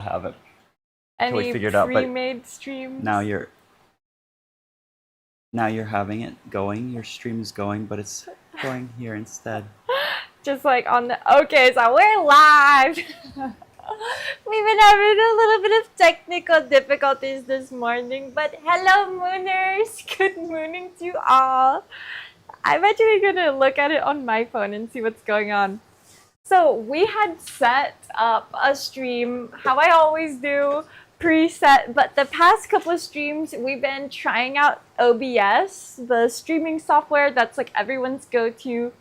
have it totally Any figured out, but pre-made streams? now you're having it going. Your stream is going, but it's going here instead. Just like on the... Okay, so we're live! We've been having a little bit of technical difficulties this morning, but hello Mooners! Good morning to you all! I'm actually gonna look at it on my phone and see what's going on. So we had set up a stream, how I always do, preset, but the past couple of streams we've been trying out OBS, the streaming software that's like everyone's go-to.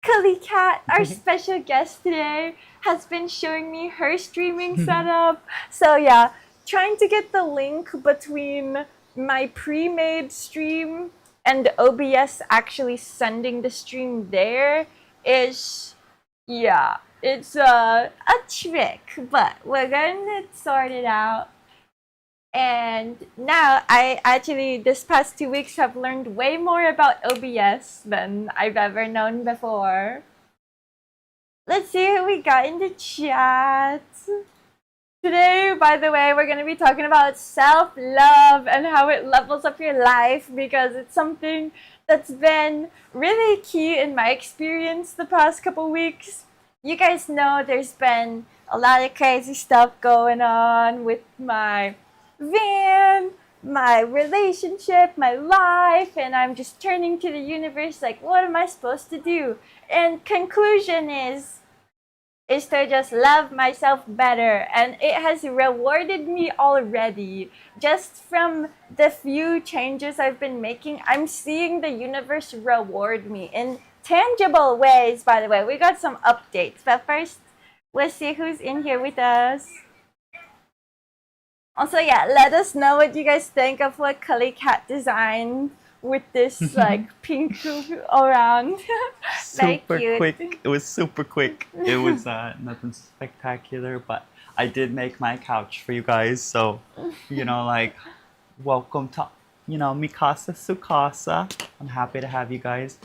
Cully Cat, our special guest today, has been showing me her streaming setup. So yeah, trying to get the link between my pre-made stream and OBS actually sending the stream there is, yeah, it's a trick, but we're gonna sort it out. And now I actually, this past 2 weeks, have learned way more about OBS than I've ever known before. Let's see who we got in the chat. Today, by the way, we're going to be talking about self-love and how it levels up your life, because it's something that's been really key in my experience the past couple weeks. You guys know there's been a lot of crazy stuff going on with my van, my relationship, my life, and I'm just turning to the universe like, what am I supposed to do? And conclusion is to just love myself better, and it has rewarded me already. Just from the few changes I've been making, I'm seeing the universe reward me in tangible ways. By the way, we got some updates, but first let's see who's in here with us. Also, yeah, let us know what you guys think of what Cully Cat designed with this like pink around. Super quick. It was super quick. It was nothing spectacular, but I did make my couch for you guys. So, like, welcome to, Mikasa Sukasa. I'm happy to have you guys.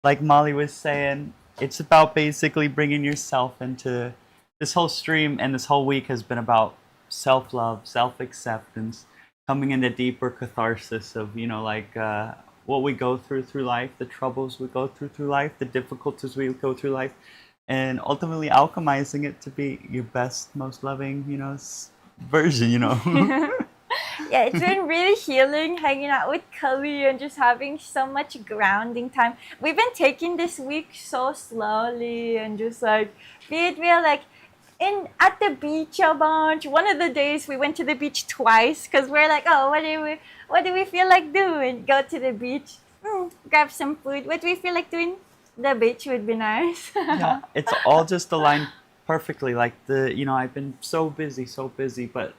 Like Molly was saying, it's about basically bringing yourself into this whole stream, and this whole week has been about self-love, self-acceptance, coming into deeper catharsis of, what we go through life, the troubles we go through life, the difficulties we go through life, and ultimately alchemizing it to be your best, most loving, version, Yeah, it's been really healing hanging out with Cully and just having so much grounding time. We've been taking this week so slowly and just like being real, like at the beach a bunch. One of the days we went to the beach twice because we're like, oh, what do we feel like doing? Go to the beach, grab some food. What do we feel like doing? The beach would be nice. Yeah, it's all just aligned perfectly. Like I've been so busy, but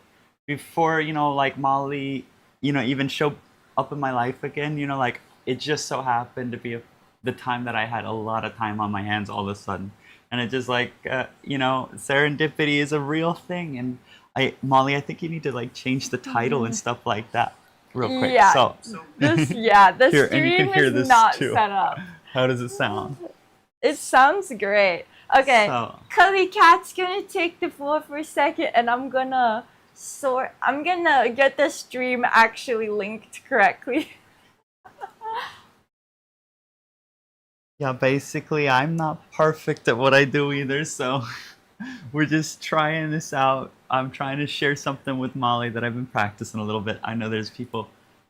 before, like Molly, even showed up in my life again, like it just so happened to be the time that I had a lot of time on my hands all of a sudden. And it just like, serendipity is a real thing. And Molly, I think you need to like change the title and stuff like that real quick. Yeah, so the here, stream and you can hear is this not too. set up. How does it sound? It sounds great. Okay, So, Cully Cat's gonna take the floor for a second, and I'm gonna get the stream actually linked correctly. yeah, basically, I'm not perfect at what I do either, so we're just trying this out. I'm trying to share something with Molly that I've been practicing a little bit. I know there's people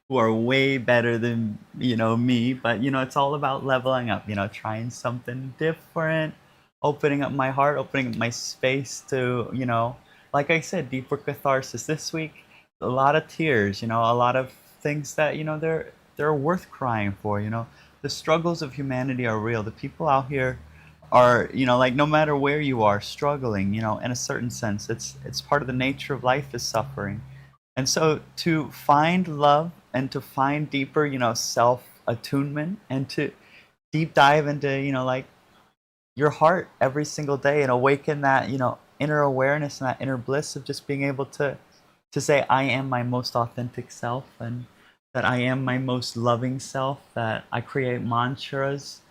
who are way better than, me, but, it's all about leveling up, trying something different, opening up my heart, opening up my space to, like I said, deeper catharsis. This week, a lot of tears, a lot of things that, they're worth crying for, The struggles of humanity are real. The people out here are, like no matter where you are, struggling, in a certain sense. It's part of the nature of life is suffering. And so to find love and to find deeper, self-attunement and to deep dive into, like your heart every single day and awaken that, inner awareness and that inner bliss of just being able to say, I am my most authentic self, and that I am my most loving self, that I create mantras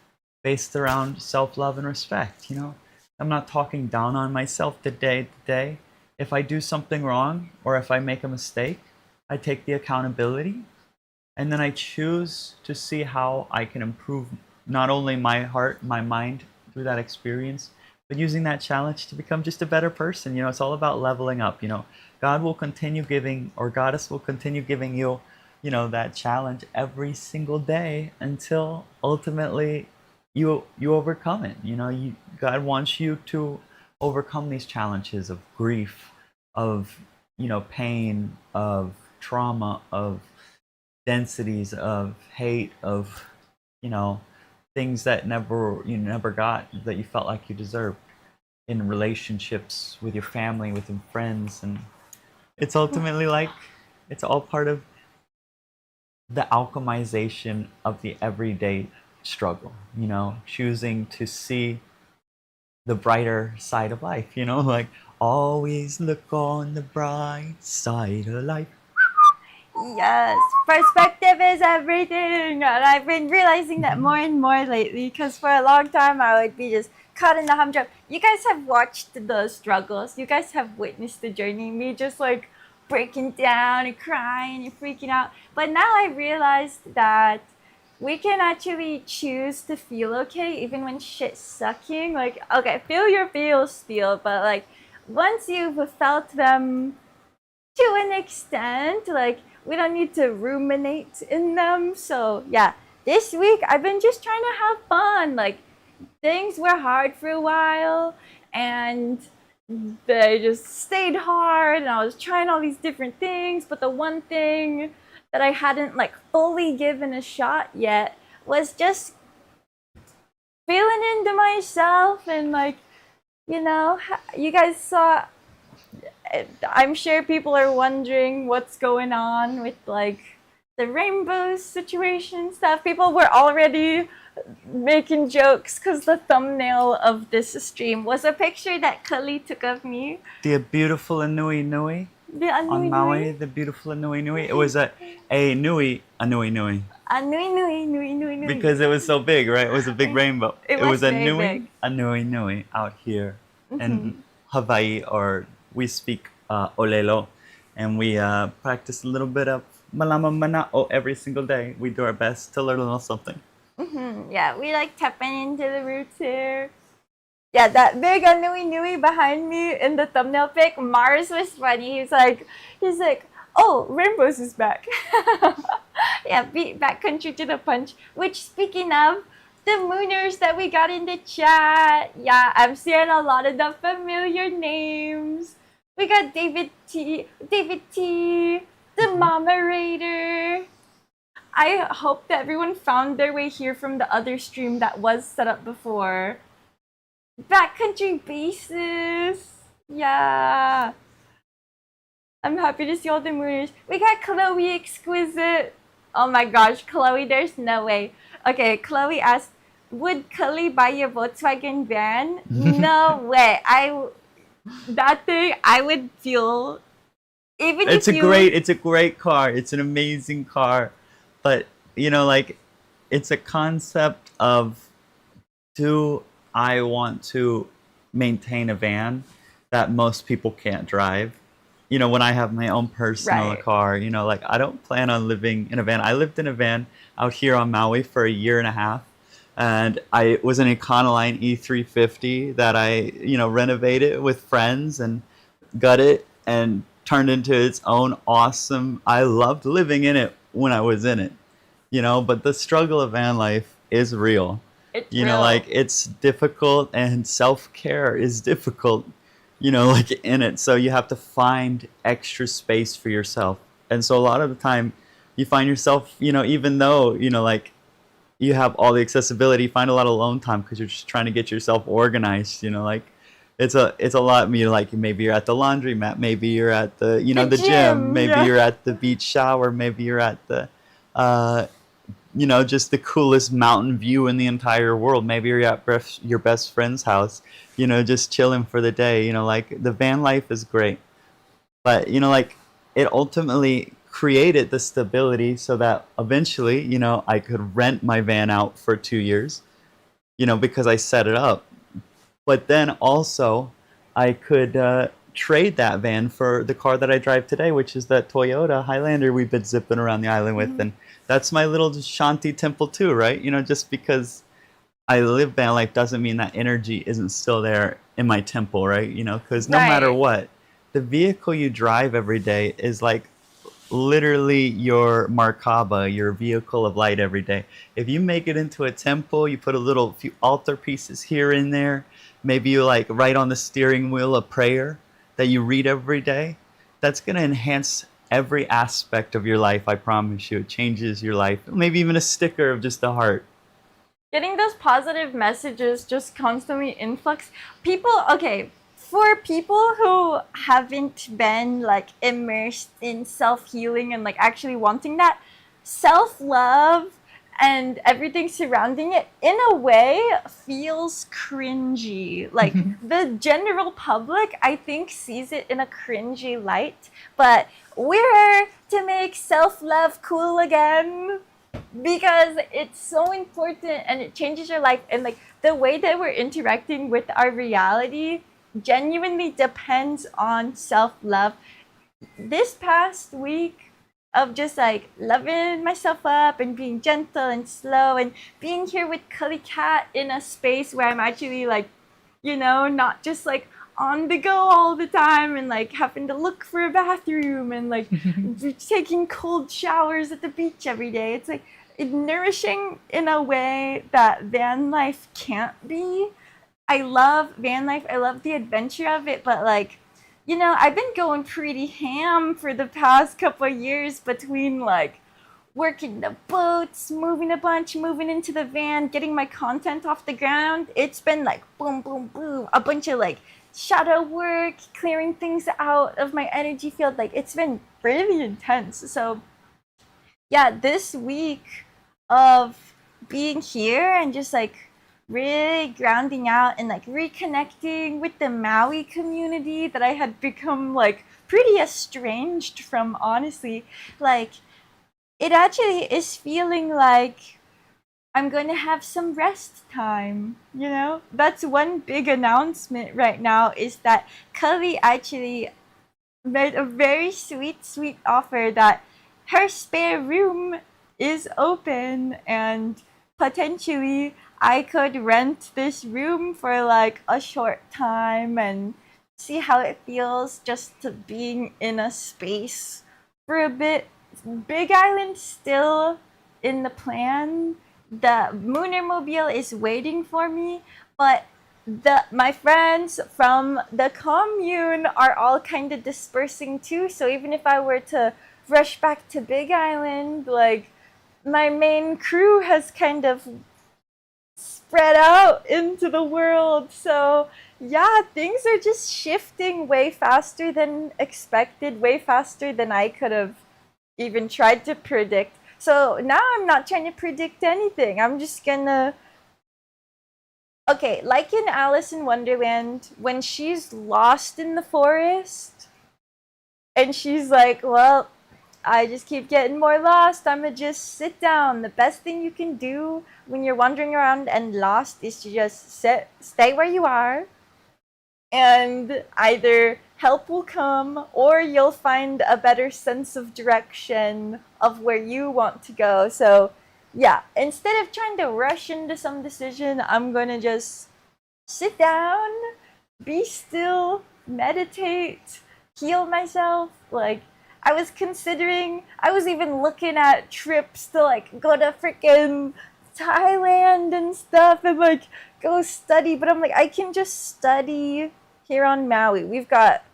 based around self-love and respect, I'm not talking down on myself today. if I do something wrong or if I make a mistake, I take the accountability and then I choose to see how I can improve not only my heart, my mind through that experience, but using that challenge to become just a better person. It's all about leveling up. God will continue giving, or Goddess will continue giving you, that challenge every single day until ultimately you overcome it. God wants you to overcome these challenges of grief, of pain, of trauma, of densities, of hate, of you know things that never got, that you felt like you deserved in relationships with your family, with your friends. And it's ultimately like it's all part of the alchemization of the everyday struggle, choosing to see the brighter side of life, like always look on the bright side of life. Yes, perspective is everything. And I've been realizing that more and more lately, because for a long time I would be just caught in the humdrum. You guys have watched the struggles. You guys have witnessed the journey. Me just like breaking down and crying and freaking out. But now I realized that we can actually choose to feel okay even when shit's sucking. Like, okay, feel your feels still, but like once you've felt them to an extent, like we don't need to ruminate in them. So yeah, this week I've been just trying to have fun. Like things were hard for a while and they just stayed hard, and I was trying all these different things, but the one thing that I hadn't like fully given a shot yet was just feeling into myself. And like, you guys saw, I'm sure people are wondering what's going on with like the rainbow situation and stuff. People were already making jokes because the thumbnail of this stream was a picture that Kali took of me. The beautiful Anui Nui. The On Maui, the beautiful Anui Nui. It was a Nui. Anui Nui. Because it was so big, right? It was a big rainbow. It was a very Nui, big. a Nui out here in Hawaii, or we speak Olelo, and we practice a little bit of Malama Mana'o every single day. We do our best to learn a little something. Yeah, we like tapping into the roots here. Yeah, that big Nui behind me in the thumbnail pic, Mars was funny. He's like, oh, Rainbows is back. Yeah, beat backcountry to the punch. Which, speaking of, the mooners that we got in the chat, yeah, I'm seeing a lot of the familiar names. We got David T, the Mama Raider. I hope that everyone found their way here from the other stream that was set up before. Backcountry bases. Yeah. I'm happy to see all the mooners. We got Chloe Exquisite. Oh my gosh, Chloe, there's no way. Okay, Chloe asked, would Kali buy a Volkswagen van? No way. That thing, I would feel, even it's a great car. It's an amazing car. But, like, it's a concept of, do I want to maintain a van that most people can't drive? When I have my own personal car, like I don't plan on living in a van. I lived in a van out here on Maui for a year and a half. And I was an Econoline E350 that I, renovated with friends and got it and turned into its own awesome. I loved living in it when I was in it, but the struggle of van life is real. It's real. Like it's difficult, and self-care is difficult, like in it. So you have to find extra space for yourself. And so a lot of the time you find yourself, even though, like you have all the accessibility, you find a lot of alone time because you're just trying to get yourself organized, like it's a lot. Like maybe you're at the laundromat, maybe you're at the the gym, maybe you're at the beach shower, maybe you're at the just the coolest mountain view in the entire world. Maybe you're at your best friend's house, just chilling for the day. Like the van life is great, but like it ultimately created the stability so that eventually, I could rent my van out for 2 years, because I set it up. But then also I could trade that van for the car that I drive today, which is that Toyota Highlander we've been zipping around the island with. Mhm. And that's my little Shanti temple too, right? You know, just because I live van life doesn't mean that energy isn't still there in my temple, right? You know, because no matter Right. what, the vehicle you drive every day is like literally your Markaba, your vehicle of light every day. If you make it into a temple, you put a little few altar pieces here and there, maybe you like write on the steering wheel a prayer that you read every day, that's going to enhance every aspect of your life. I promise you, it changes your life. Maybe even a sticker of just a heart. Getting those positive messages just constantly influx people. Okay, for people who haven't been like immersed in self-healing and like actually wanting that self-love and everything surrounding it in a way feels cringy. Like the general public I think sees it in a cringy light, but we're to make self-love cool again because it's so important and it changes your life, and like the way that we're interacting with our reality genuinely depends on self-love. This past week of just like loving myself up and being gentle and slow and being here with Cully Cat in a space where I'm actually like, not just like on the go all the time and like having to look for a bathroom and like taking cold showers at the beach every day. It's like nourishing in a way that van life can't be. I love van life. I love the adventure of it, but like, I've been going pretty ham for the past couple of years between like working the boats, moving a bunch, moving into the van, getting my content off the ground. It's been like boom, boom, boom, a bunch of like shadow work, clearing things out of my energy field. Like it's been really intense. So yeah, this week of being here and just like really grounding out and like reconnecting with the Maui community that I had become like pretty estranged from, honestly. Like it actually is feeling like I'm going to have some rest time, That's one big announcement right now is that Cully actually made a very sweet, sweet offer that her spare room is open and potentially I could rent this room for like a short time and see how it feels just to being in a space for a bit. Big Island still in the plan. The Moonermobile is waiting for me, but my friends from the commune are all kind of dispersing too. So even if I were to rush back to Big Island, like my main crew has kind of spread out into the world. So yeah, things are just shifting way faster than expected, way faster than I could have even tried to predict. So now I'm not trying to predict anything. I'm just gonna. Okay, like in Alice in Wonderland, when she's lost in the forest and she's like, well, I just keep getting more lost. I'm gonna just sit down. The best thing you can do when you're wandering around and lost is to just stay where you are, and either help will come or you'll find a better sense of direction of where you want to go. So, yeah, instead of trying to rush into some decision, I'm gonna just sit down, be still, meditate, heal myself. Like, I was even looking at trips to like go to freaking Thailand and stuff and like go study, but I'm like, I can just study here on Maui. We've got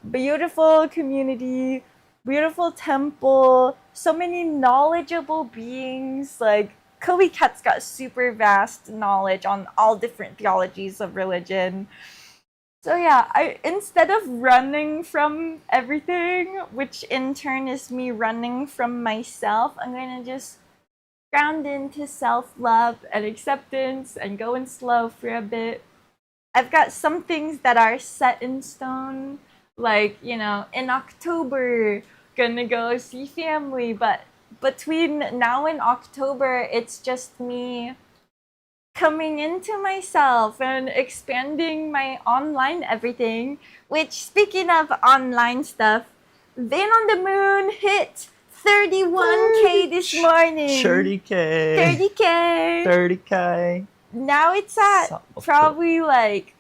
beautiful community, beautiful temple, so many knowledgeable beings. Like Kobe Cat's got super vast knowledge on all different theologies of religion. So yeah, I instead of running from everything, which in turn is me running from myself, I'm gonna just ground into self-love and acceptance and going slow for a bit. I've got some things that are set in stone, like, in October, gonna go see family, but between now and October, it's just me coming into myself and expanding my online everything. Which, speaking of online stuff, Van on the Moon hit 31K this morning. 30K. 30K. 30K. Now it's at So probably like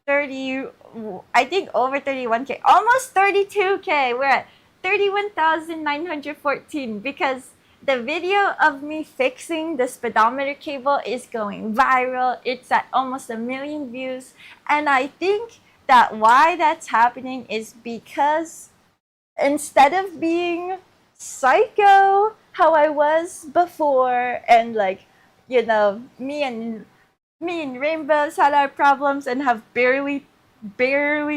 30, I think over 31K, almost 32K. We're at 31,914 because the video of me fixing the speedometer cable is going viral. It's at almost 1 million views. And I think that why that's happening is because instead of being psycho how I was before, and like, you know, me and Rainbows had our problems and have barely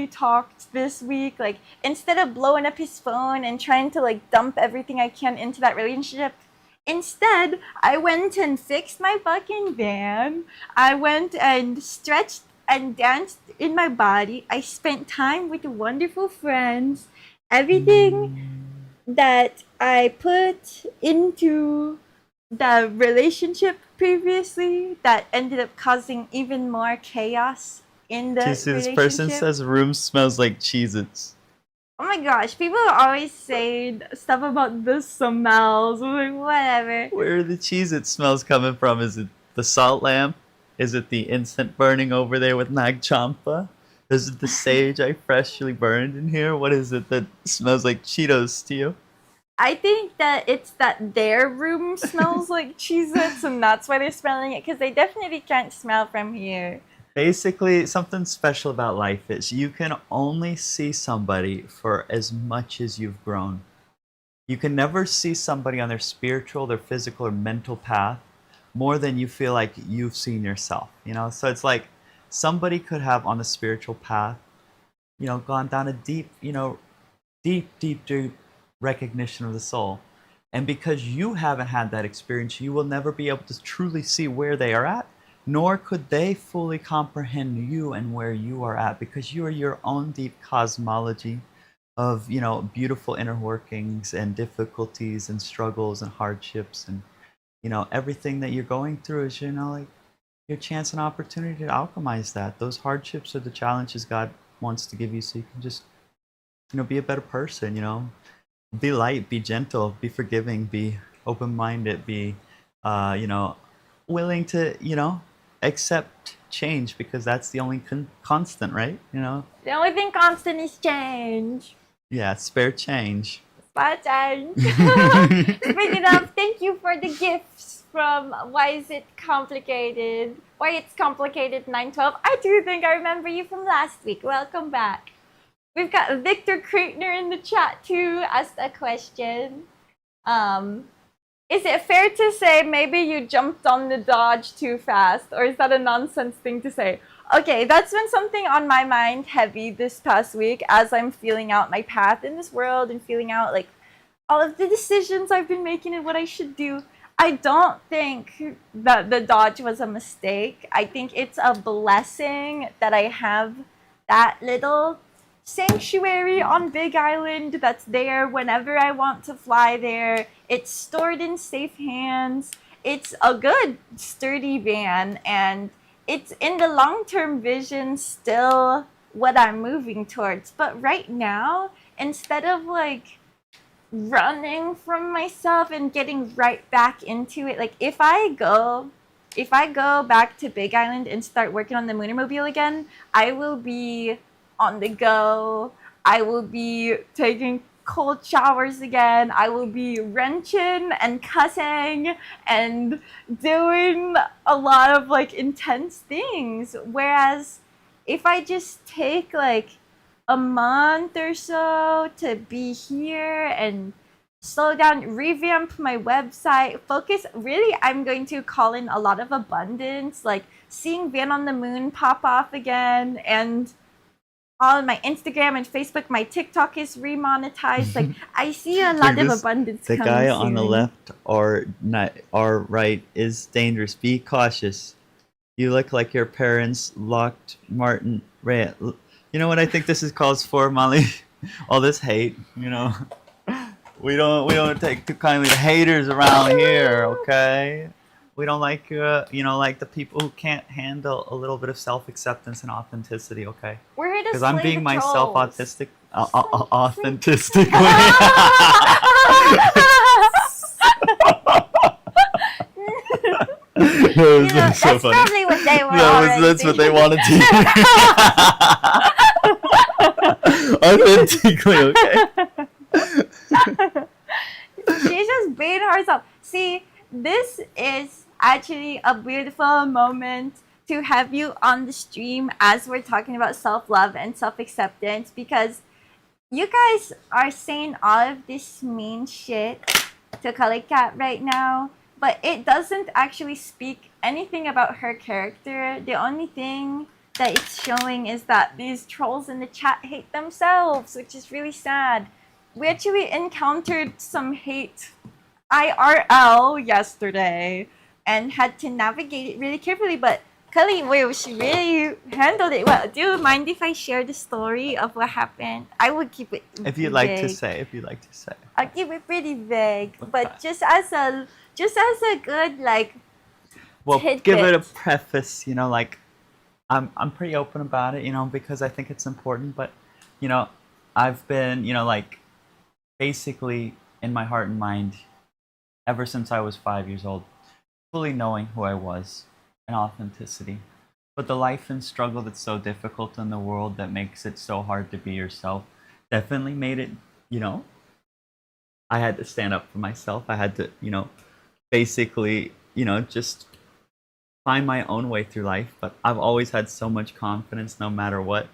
talked this week. Like, instead of blowing up his phone and trying to like dump everything I can into that relationship, instead I went and fixed my fucking van. I went and stretched and danced in my body. I spent time with wonderful friends. Everything that I put into the relationship previously that ended up causing even more chaos in the this relationship. person says room smells like Cheez-Its. Oh my gosh, people always say stuff about the smells. I'm like, whatever. Where are the Cheez-It smells coming from? Is it the salt lamp? Is it the incense burning over there with Nag Champa? Is it the sage I freshly burned in here? What is it that smells like Cheetos to you? I think that it's that their room smells like Cheez-Its and that's why they're smelling it, because they definitely can't smell from here. Basically, something special about life is you can only see somebody for as much as you've grown. You can never see somebody on their spiritual, their physical, or mental path more than you feel like you've seen yourself. You know, so it's like somebody could have on the spiritual path, you know, gone down a deep, you know, deep recognition of the soul. And because you haven't had that experience, you will never be able to truly see where they are at, nor could they fully comprehend you and where you are at, because you are your own deep cosmology of, you know, beautiful inner workings and difficulties and struggles and hardships, and, you know, everything that you're going through is, you know, like your chance and opportunity to alchemize that. Those hardships are the challenges God wants to give you, so you can just, you know, be a better person, you know, be light, be gentle, be forgiving, be open-minded, be, you know, willing to, you know, accept change, because that's the only constant, right? You know? The only thing constant is change. Yeah, spare change. Spare change. Speaking of, thank you for the gifts from Why Is It Complicated? Why It's Complicated 912. I do think I remember you from last week. Welcome back. We've got Victor Kreitner in the chat too, asked a question. Is it fair to say maybe you jumped on the Dodge too fast, or is that a nonsense thing to say? Okay, that's been something on my mind heavy this past week as I'm feeling out my path in this world and feeling out like all of the decisions I've been making and what I should do. I don't think that the Dodge was a mistake. I think it's a blessing that I have that little sanctuary on Big Island that's there whenever I want to fly there. It's stored in safe hands. It's a good, sturdy van, and it's in the long-term vision still what I'm moving towards. But right now, instead of like running from myself and getting right back into it, like if I go back to Big Island and start working on the Moonermobile again, I will be on the go. I will be taking cold showers again. I will be wrenching and cussing and doing a lot of like intense things. Whereas if I just take like a month or so to be here and slow down, revamp my website, focus, really, I'm going to call in a lot of abundance, like seeing Van on the Moon pop off again, and on my Instagram and Facebook, my TikTok is remonetized. Like I see a lot of abundance. The guy on the left or right is dangerous. Be cautious. You look like your parents locked Martin Ray. You know what I think this is calls for, Molly? All this hate. You know, we don't take too kindly to haters around here. Okay. We don't like, like the people who can't handle a little bit of self-acceptance and authenticity, okay? We're here to Because I'm slay the being myself trolls. autistic, Slay. authentically. You know, That's so that's funny. probably what they were already That's what they thinking. wanted to hear. Authentically, okay? She's just being herself. See, this is actually a beautiful moment to have you on the stream as we're talking about self-love and self-acceptance, because you guys are saying all of this mean shit to Color Cat right now, but it doesn't actually speak anything about her character. The only thing that it's showing is that these trolls in the chat hate themselves, which is really sad. We actually encountered some hate IRL yesterday and had to navigate it really carefully, but Kelly, well, she really handled it well. Do you mind if I share the story of what happened? I would keep it If you'd like to vague. say. I'll keep it pretty vague, Okay. but just as a good like Well, tidbit. give it a preface, like I'm pretty open about it, because I think it's important, but I've been, like basically in my heart and mind ever since I was 5 years old, fully knowing who I was and authenticity. But the life and struggle that's so difficult in the world that makes it so hard to be yourself definitely made it, I had to stand up for myself. I had to, basically, just find my own way through life. But I've always had so much confidence no matter what.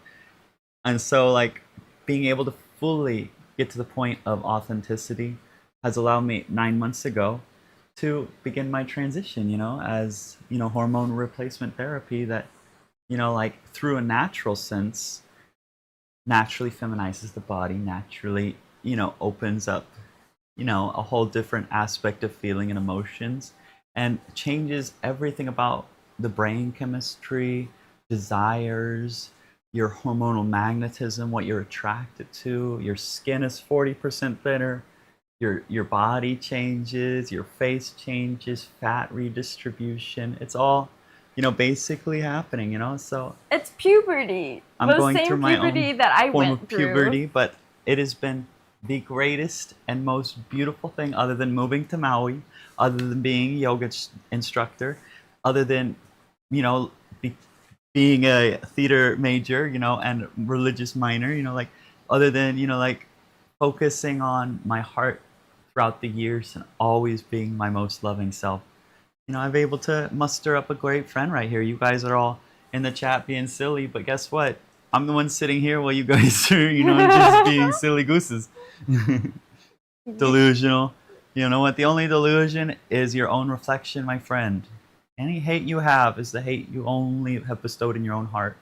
And so, like, being able to fully get to the point of authenticity has allowed me 9 months ago to begin my transition, as, hormone replacement therapy that, like through a natural sense, naturally feminizes the body, naturally, opens up, a whole different aspect of feeling and emotions and changes everything about the brain chemistry, desires, your hormonal magnetism, what you're attracted to. Your skin is 40% thinner. Your body changes, your face changes, fat redistribution. It's all, basically happening, So It's puberty. I'm The going same through my puberty own that I form went of through. puberty, but it has been the greatest and most beautiful thing other than moving to Maui, other than being a yoga instructor, other than, be, being a theater major, and religious minor, like other than, like focusing on my heart throughout the years and always being my most loving self. I'm able to muster up a great friend right here. You guys are all in the chat being silly, but guess what? I'm the one sitting here while you guys are, just being silly gooses. Delusional. You know what? The only delusion is your own reflection, my friend. Any hate you have is the hate you only have bestowed in your own heart.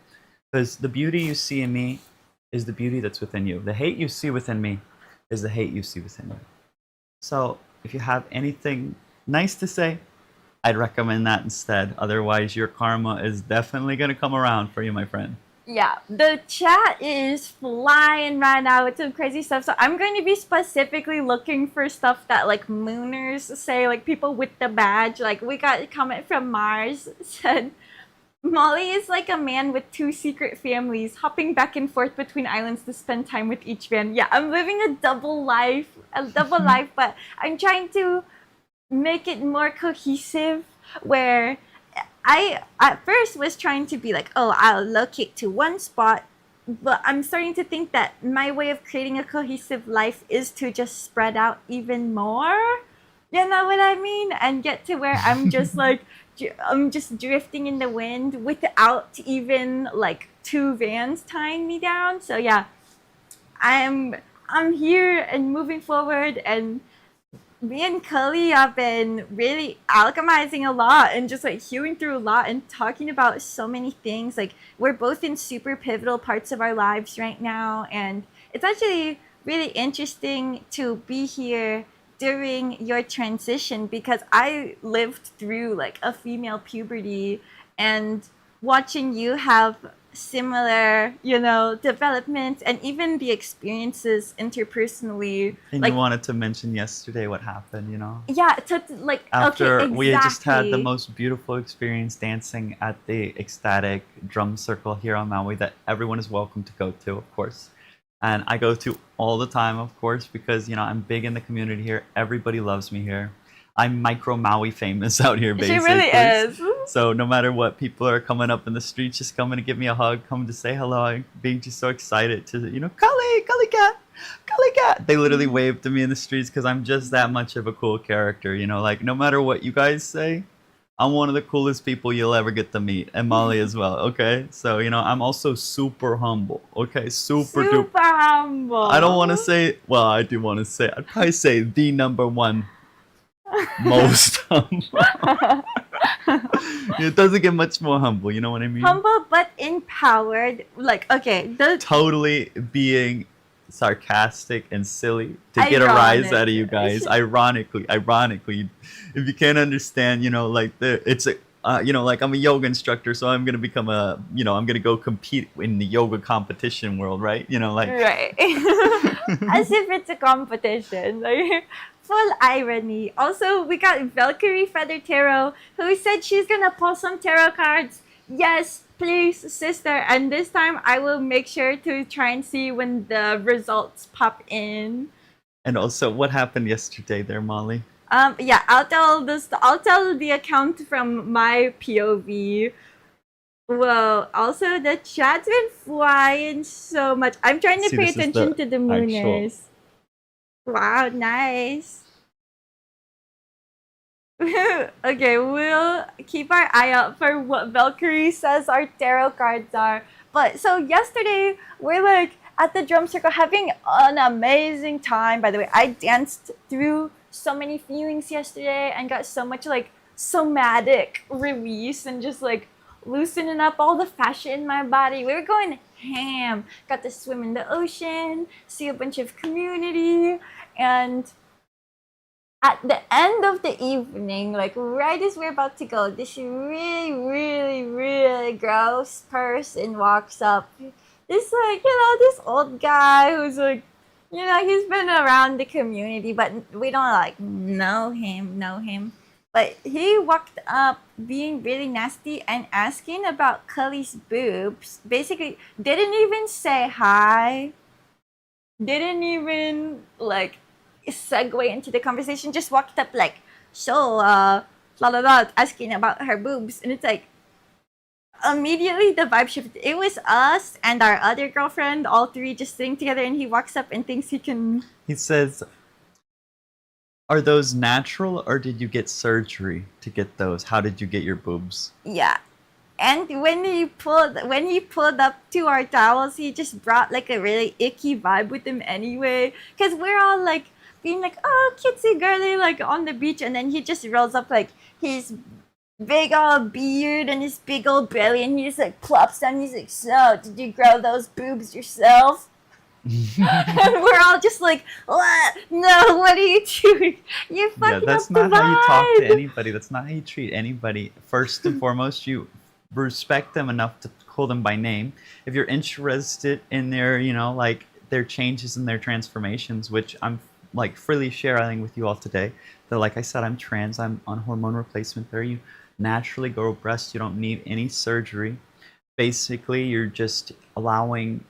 Because the beauty you see in me is the beauty that's within you. The hate you see within me is the hate you see within you. So if you have anything nice to say, I'd recommend that instead. Otherwise, your karma is definitely going to come around for you, my friend. Yeah, the chat is flying right now with some crazy stuff. So I'm going to be specifically looking for stuff that like mooners say, like people with the badge. Like we got a comment from Mars said, Molly is like a man with two secret families, hopping back and forth between islands to spend time with each man. Yeah, I'm living a double life, but I'm trying to make it more cohesive where I at first was trying to be like, oh, I'll locate to one spot, but I'm starting to think that my way of creating a cohesive life is to just spread out even more. You know what I mean? And get to where I'm just like, I'm just drifting in the wind without even like two vans tying me down. So yeah, I'm here and moving forward, and me and Cully have been really alchemizing a lot and just like healing through a lot and talking about so many things. Like we're both in super pivotal parts of our lives right now, and it's actually really interesting to be here during your transition because I lived through like a female puberty, and watching you have similar, you know, developments and even the experiences interpersonally. And you Like, wanted to mention yesterday what happened, you know? yeah, like, okay, After we had just had the exactly. most beautiful experience dancing at the ecstatic drum circle here on Maui that everyone is welcome to go to, of course. And I go to all the time, of course, because, you know, I'm big in the community here. Everybody loves me here. I'm micro Maui famous out here, She really basically. is. So no matter what, people are coming up in the streets, just coming to give me a hug, coming to say hello. I'm being just so excited to, you know, Kali cat, Kali cat. They literally wave to me in the streets because I'm just that much of a cool character, you know. Like no matter what you guys say, I'm one of the coolest people you'll ever get to meet, and Molly as well. Okay, so you know, I'm also super humble. Okay, super duper. Super I don't want to humble. say. Well, I do want to say. I'd probably say the number one most humble. It doesn't get much more humble. You know what I mean? Humble but empowered. Like, okay, the Totally being sarcastic and silly to get a rise out of you guys. Ironically, if you can't understand, you know, like it's a. You know, like I'm a yoga instructor, so I'm gonna become a, you know, I'm gonna go compete in the yoga competition world, right? You know, like right. As if it's a competition. Like, full irony. Also, we got Valkyrie Feather Tarot, who said she's gonna pull some tarot cards. Yes, please, sister. And this time I will make sure to try and see when the results pop in. and also what happened yesterday there, Molly? Yeah, I'll tell this. I'll tell the account from my POV. Well, also the chat's been flying so much. I'm trying to See, pay this is attention the to the actual. mooners. Wow, nice. Okay, we'll keep our eye out for what Valkyrie says our tarot cards are. But so yesterday, we're like at the drum circle having an amazing time. By the way, I danced through so many feelings yesterday and got so much like somatic release and just like loosening up all the fascia in my body. We were going ham. Got to swim in the ocean, see a bunch of community, and at the end of the evening, like right as we're about to go, this really, really, really gross person walks up. This like, you know, this old guy who's like, you know, he's been around the community, but we don't like know him. But he walked up being really nasty and asking about Cully's boobs. Basically, didn't even say hi, didn't even like segue into the conversation, just walked up like, so blah blah blah, asking about her boobs. And it's like immediately the vibe shifted. It was us and our other girlfriend, all three just sitting together, and he walks up and thinks he can. He says, "Are those natural, or did you get surgery to get those? How did you get your boobs?" Yeah. And when he pulled up to our towels, he just brought like a really icky vibe with him anyway. Cause we're all like being like, oh, cutesy girly, like on the beach, and then he just rolls up like his big old beard and his big old belly, and he just like plops down. He's like, so did you grow those boobs yourself? And we're all just like, what? No, what are you doing? You're Yeah, fucking that's up the not how you talk to vibe. anybody. That's not how you treat anybody. First and foremost, you respect them enough to call them by name. If you're interested in their, you know, like their changes and their transformations, which I'm like freely sharing with you all today, that like I said, I'm trans, I'm on hormone replacement there. You naturally grow breasts, you don't need any surgery. Basically, you're just allowing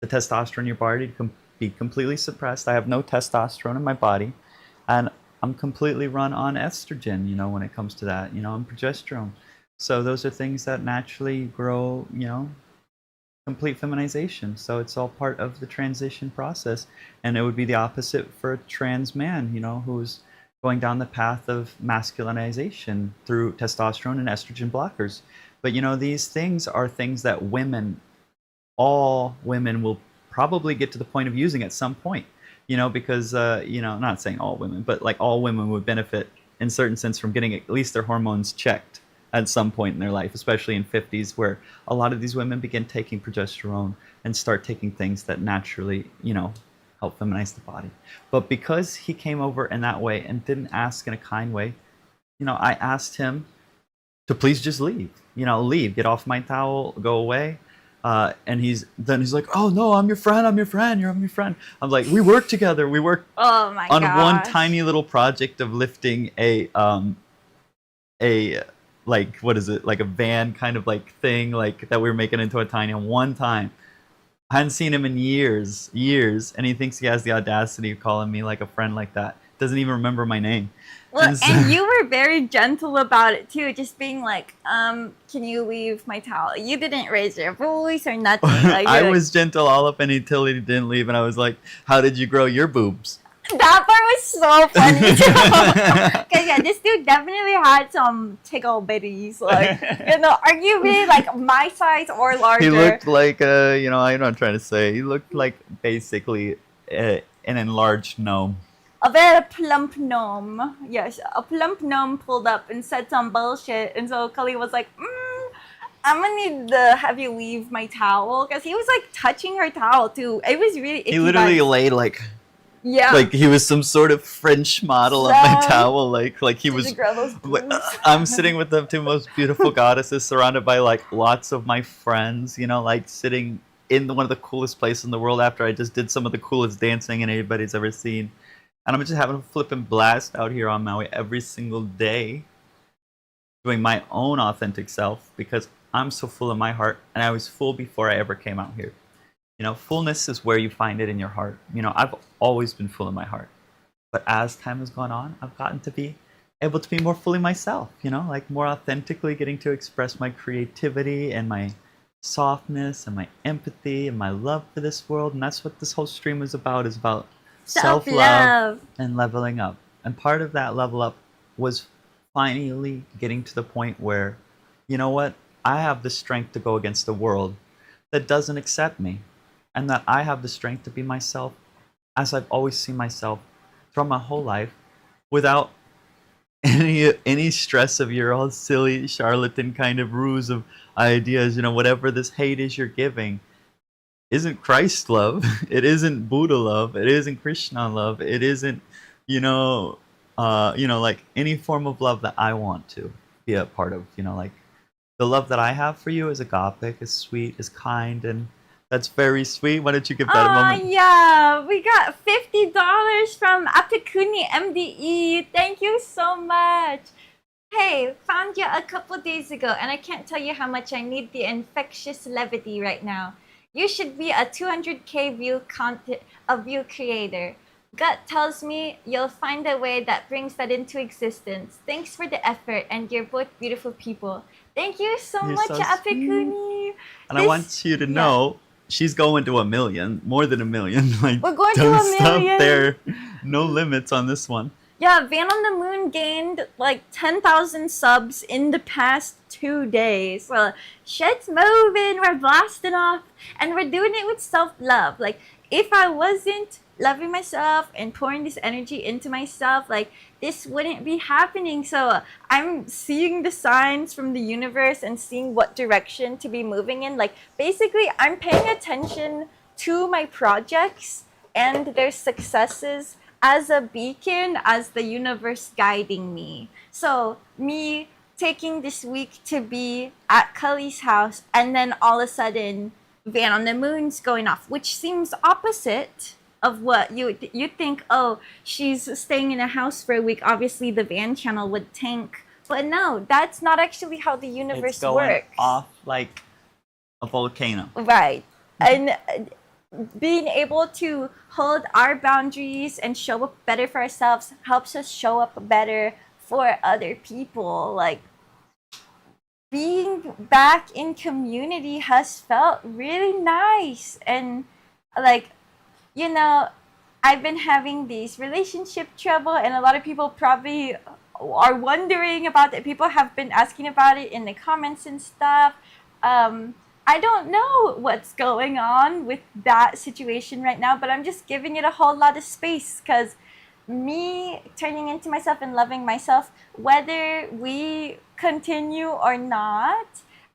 the testosterone in your body to be completely suppressed. I have no testosterone in my body, and I'm completely run on estrogen, you know, when it comes to that, you know, and progesterone. So those are things that naturally grow, you know, complete feminization. So it's all part of the transition process. And it would be the opposite for a trans man, you know, who's going down the path of masculinization through testosterone and estrogen blockers. But, you know, these things are things that all women will probably get to the point of using at some point, you know, because, you know, not saying all women, but like all women would benefit in certain sense from getting at least their hormones checked at some point in their life, especially in 50s, where a lot of these women begin taking progesterone and start taking things that naturally, you know, help feminize the body. But because he came over in that way and didn't ask in a kind way, you know, I asked him to please just leave, you know, leave, get off my towel, go away. And he's like, oh no, I'm your friend, I'm your friend. I'm like, we work together. We work Oh my on one gosh. tiny little project of lifting a like, what is it, like a van kind of like thing, like that we were making into a tiny one time. I hadn't seen him in years, and he thinks he has the audacity of calling me like a friend like that. Doesn't even remember my name. Well, And so, and you were very gentle about it too, just being like, can you leave my towel? You didn't raise your voice or nothing. Like, I you're like, was gentle all up until he didn't leave, and I was like, how did you grow your boobs? that part was so funny too. Cause yeah, this dude definitely had some tickle bitties, like, you know, arguably like my size or larger. He looked like you know, I'm not trying to say. He looked like basically an enlarged gnome. A very plump gnome. Yes, a plump gnome pulled up and said some bullshit, and so Kali was like, I'm gonna need to have you leave my towel, because he was like touching her towel too. It was really icky. He literally vibes. laid like Yeah. like he was some sort of French model of my towel, like he Did was. you grab those Like, boobs? I'm sitting with the two most beautiful goddesses, surrounded by like lots of my friends. You know, like sitting in one of the coolest places in the world after I just did some of the coolest dancing anybody's ever seen, and I'm just having a flippin' blast out here on Maui every single day, doing my own authentic self because I'm so full of my heart, and I was full before I ever came out here. You know, fullness is where you find it in your heart. You know, I've always been full of my heart. But as time has gone on, I've gotten to be able to be more fully myself, you know, like more authentically getting to express my creativity and my softness and my empathy and my love for this world. And that's what this whole stream is about self-love Self-love. and leveling up. And part of that level up was finally getting to the point where, you know what, I have the strength to go against the world that doesn't accept me, and that I have the strength to be myself as I've always seen myself throughout my whole life, without any stress of your all silly charlatan kind of ruse of ideas. You know, whatever this hate is you're giving isn't Christ love. It isn't Buddha love. It isn't Krishna love. It isn't, like any form of love that I want to be a part of. You know, like the love that I have for you is agape, is sweet, is kind, and that's very sweet. Why don't you give that a moment? Yeah, we got $50 from Apikuni MDE. Thank you so much. Hey, found you a couple days ago, and I can't tell you how much I need the infectious levity right now. You should be a 200k view creator. Gut tells me you'll find a way that brings that into existence. Thanks for the effort, and you're both beautiful people. Thank you so You're much, so Apikuni. And I want you to know she's going to 1 million, more than 1 million. Like, We're going to don't 1 stop million. there. No limits on this one. Yeah, Van on the Moon gained like 10,000 subs in the past 2 days. Well, shit's moving, we're blasting off, and we're doing it with self-love. Like, if I wasn't loving myself and pouring this energy into myself, like, this wouldn't be happening. So I'm seeing the signs from the universe and seeing what direction to be moving in. Like, basically, I'm paying attention to my projects and their successes as a beacon, as the universe guiding me. So me taking this week to be at Kali's house, and then all of a sudden Van on the Moon's going off, which seems opposite of what you think. Oh, she's staying in a house for a week, obviously the Van channel would tank. But no, that's not actually how the universe It's going works. off like a volcano. Right. And being able to hold our boundaries and show up better for ourselves helps us show up better for other people. Like, being back in community has felt really nice. And like, you know, I've been having these relationship trouble, and a lot of people probably are wondering about it. People have been asking about it in the comments and stuff. I don't know what's going on with that situation right now, but I'm just giving it a whole lot of space, because me turning into myself and loving myself, whether we continue or not,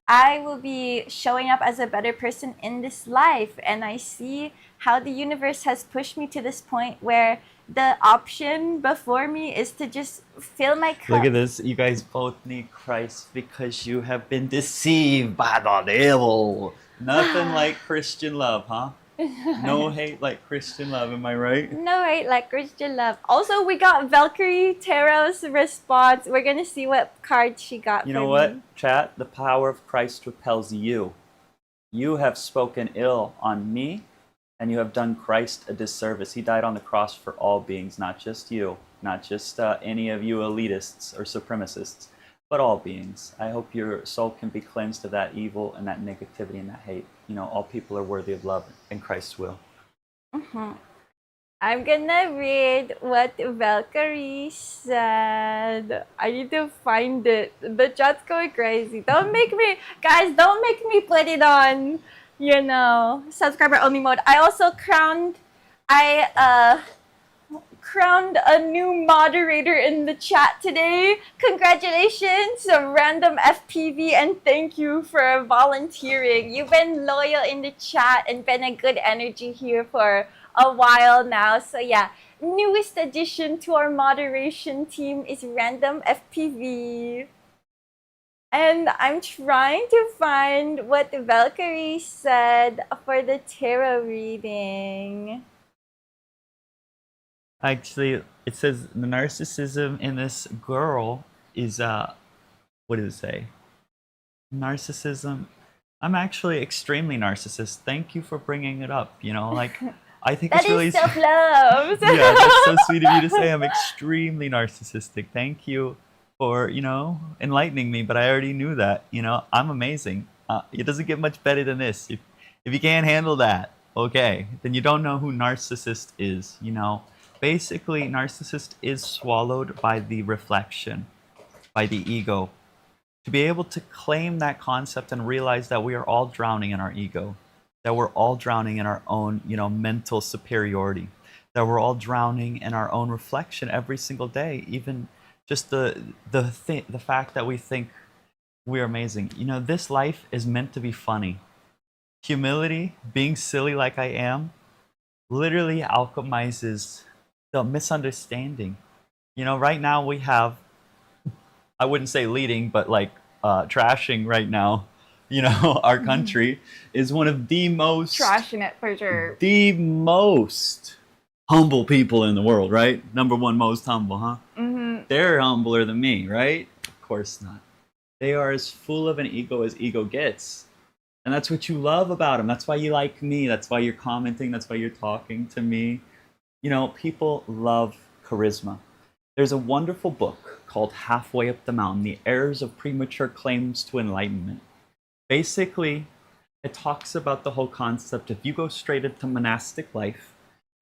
I will be showing up as a better person in this life. And I see how the universe has pushed me to this point where the option before me is to just fill my cup. Look at this. You guys both need Christ because you have been deceived by the devil. Nothing like Christian love, huh? No hate like Christian love, am I right? No, right, like Christian love. Also, we got Valkyrie Tarot's response. We're gonna see what card she got You for know what, me. chat? The power of Christ repels you. You have spoken ill on me, and you have done Christ a disservice. He died on the cross for all beings, not just you, not just any of you elitists or supremacists, but all beings. I hope your soul can be cleansed of that evil and that negativity and that hate. You know, all people are worthy of love in Christ's will. I'm gonna read what Valkyrie said. I need to find it. The chat's going crazy. Don't make me, guys, don't make me put it on, subscriber only mode. I also crowned a new moderator in the chat today. Congratulations, Random FPV, and thank you for volunteering. You've been loyal in the chat and been a good energy here for a while now. So yeah, newest addition to our moderation team is Random FPV. And I'm trying to find what Valkyrie said for the tarot reading. Actually, it says the narcissism in this girl is what does it say? Narcissism. I'm actually extremely narcissist. Thank you for bringing it up. You know, like I think That it's really is self-love. yeah, that's so sweet of you to say. I'm extremely narcissistic. Thank you for enlightening me. But I already knew that. You know, I'm amazing. It doesn't get much better than this. If you can't handle that, okay, then you don't know who narcissist is. You know, basically, narcissist is swallowed by the reflection, by the ego. To be able to claim that concept and realize that we are all drowning in our ego, that we're all drowning in our own, mental superiority, that we're all drowning in our own reflection every single day, even just the fact that we think we're amazing. You know, this life is meant to be funny. Humility, being silly like I am, literally alchemizes the misunderstanding. You know, right now we have, I wouldn't say leading, but like trashing right now. You know, our country is one of the most Trashing it for sure. the most humble people in the world, right? Number one most humble, huh? They're humbler than me, right? Of course not. They are as full of an ego as ego gets. And that's what you love about them. That's why you like me. That's why you're commenting. That's why you're talking to me. You know, people love charisma. There's a wonderful book called Halfway Up the Mountain, The Errors of Premature Claims to Enlightenment. Basically, it talks about the whole concept if you go straight into monastic life,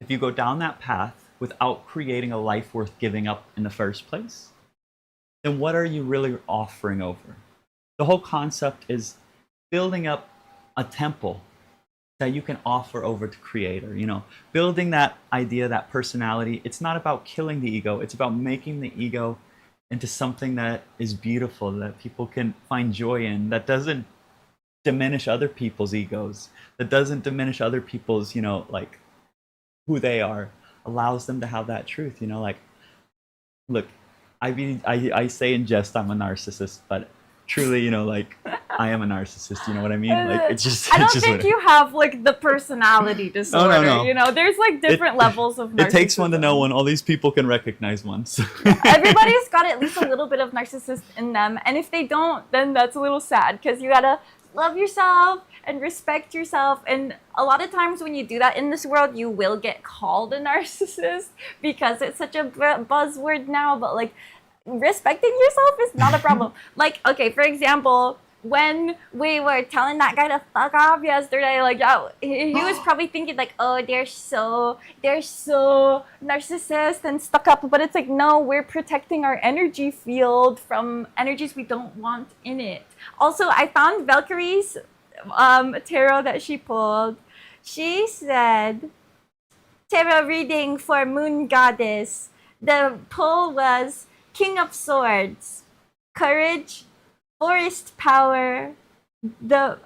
if you go down that path without creating a life worth giving up in the first place, then what are you really offering over? The whole concept is building up a temple that you can offer over to Creator, building that idea, that personality. It's not about killing the ego, it's about making the ego into something that is beautiful, that people can find joy in, that doesn't diminish other people's egos, that doesn't diminish other people's, like who they are, allows them to have that truth, like, look, I say in jest I'm a narcissist, but truly, like, I am a narcissist, you know what I mean? Like, it's just I don't it's just think you have like the personality disorder. No. There's like different levels of narcissism. It takes one to know one. All these people can recognize one. So. Everybody's got at least a little bit of narcissist in them, and if they don't, then that's a little sad because you gotta love yourself and respect yourself. And a lot of times when you do that in this world, you will get called a narcissist because it's such a buzzword now. But like, respecting yourself is not a problem. Like, okay, for example, when we were telling that guy to fuck off yesterday, like, yeah, he was probably thinking like, oh, they're so narcissist and stuck up. But it's like, no, we're protecting our energy field from energies we don't want in it. Also, I found Valkyrie's tarot that she pulled. She said, tarot reading for Moon Goddess. The pull was King of Swords, Courage, Forest Power, the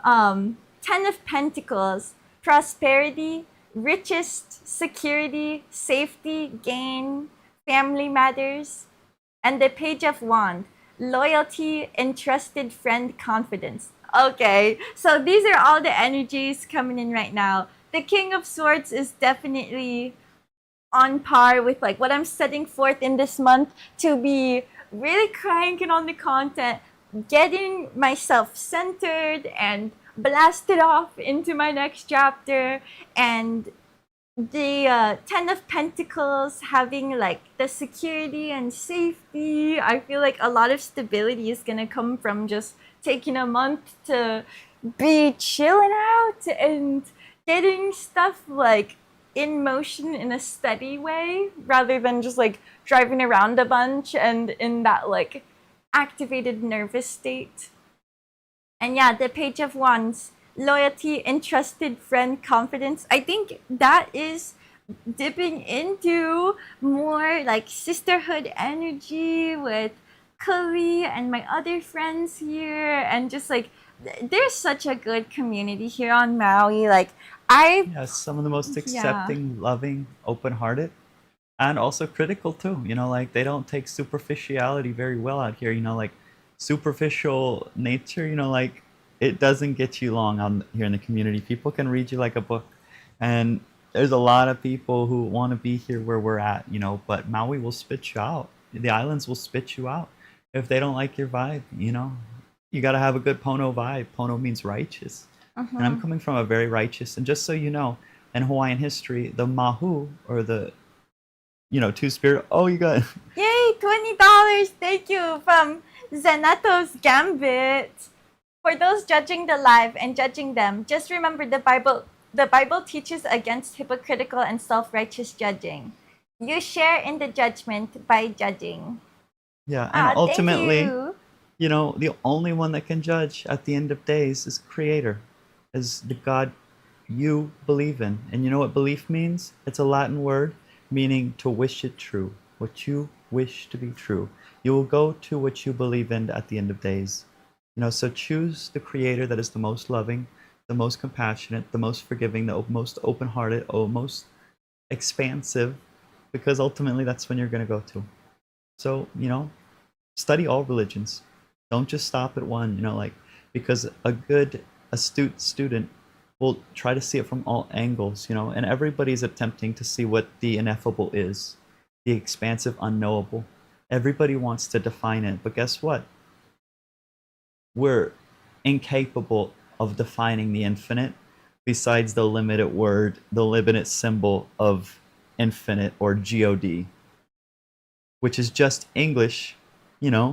Ten of Pentacles, Prosperity, Richest, Security, Safety, Gain, Family Matters, and the Page of Wand, Loyalty, Entrusted Friend, Confidence. Okay, so these are all the energies coming in right now. The King of Swords is definitely on par with like what I'm setting forth in this month to be really cranking on the content, getting myself centered and blasted off into my next chapter. And the Ten of Pentacles having like the security and safety. I feel like a lot of stability is gonna come from just taking a month to be chilling out and getting stuff like in motion in a steady way rather than just like driving around a bunch and in that like activated nervous state. And yeah, the Page of Wands, loyalty, entrusted friend, confidence. I think that is dipping into more like sisterhood energy with Kali and my other friends here. And just like, there's such a good community here on Maui. Like, Yes, some of the most yeah. accepting, loving, open-hearted, and also critical too. You know, like they don't take superficiality very well out here. You know, like superficial nature. You know, like it doesn't get you long on here in the community. People can read you like a book, and there's a lot of people who want to be here where we're at. You know, but Maui will spit you out. The islands will spit you out if they don't like your vibe. You know, you got to have a good Pono vibe. Pono means righteous, and I'm coming from a very righteous. And just so you know, in Hawaiian history, the Mahu or the two spirit. Oh, you got. Yay, $20. Thank you from Zenato's Gambit. For those judging the live and judging them, just remember the Bible teaches against hypocritical and self-righteous judging. You share in the judgment by judging. Yeah, and Thank ultimately, you. the only one that can judge at the end of days is Creator, is the God you believe in. And you know what belief means? It's a Latin word meaning to wish it true. What you wish to be true. You will go to what you believe in at the end of days. So choose the Creator that is the most loving, the most compassionate, the most forgiving, the most open-hearted, most expansive, because ultimately that's when you're going to go to. So, study all religions. Don't just stop at one, because a good, astute student will try to see it from all angles, and everybody's attempting to see what the ineffable is, the expansive unknowable. Everybody wants to define it, but guess what? We're incapable of defining the infinite besides the limited word, the limited symbol of infinite or God, which is just English,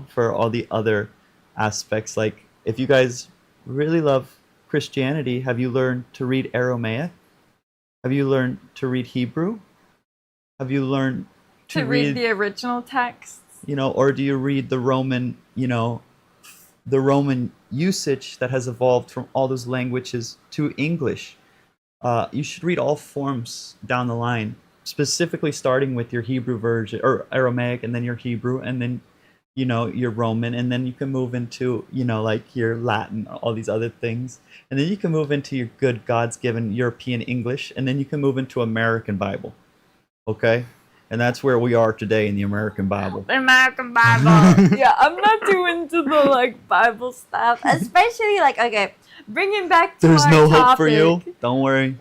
for all the other aspects. Like, if you guys really love Christianity, have you learned to read Aramaic? Have you learned to read Hebrew? Have you learned To to read read, the original texts. or do you read the Roman, the Roman usage that has evolved from all those languages to English? You should read all forms down the line, specifically starting with your Hebrew version or Aramaic, and then your Hebrew, and then your Roman, and then you can move into like your Latin, all these other things, and then you can move into your good God's given European English, and then you can move into American Bible. Okay, and that's where we are today in the American Bible. The American Bible. Yeah, I'm not too into the like Bible stuff, especially like okay, bringing back to There's our no topic. hope for you. Don't worry.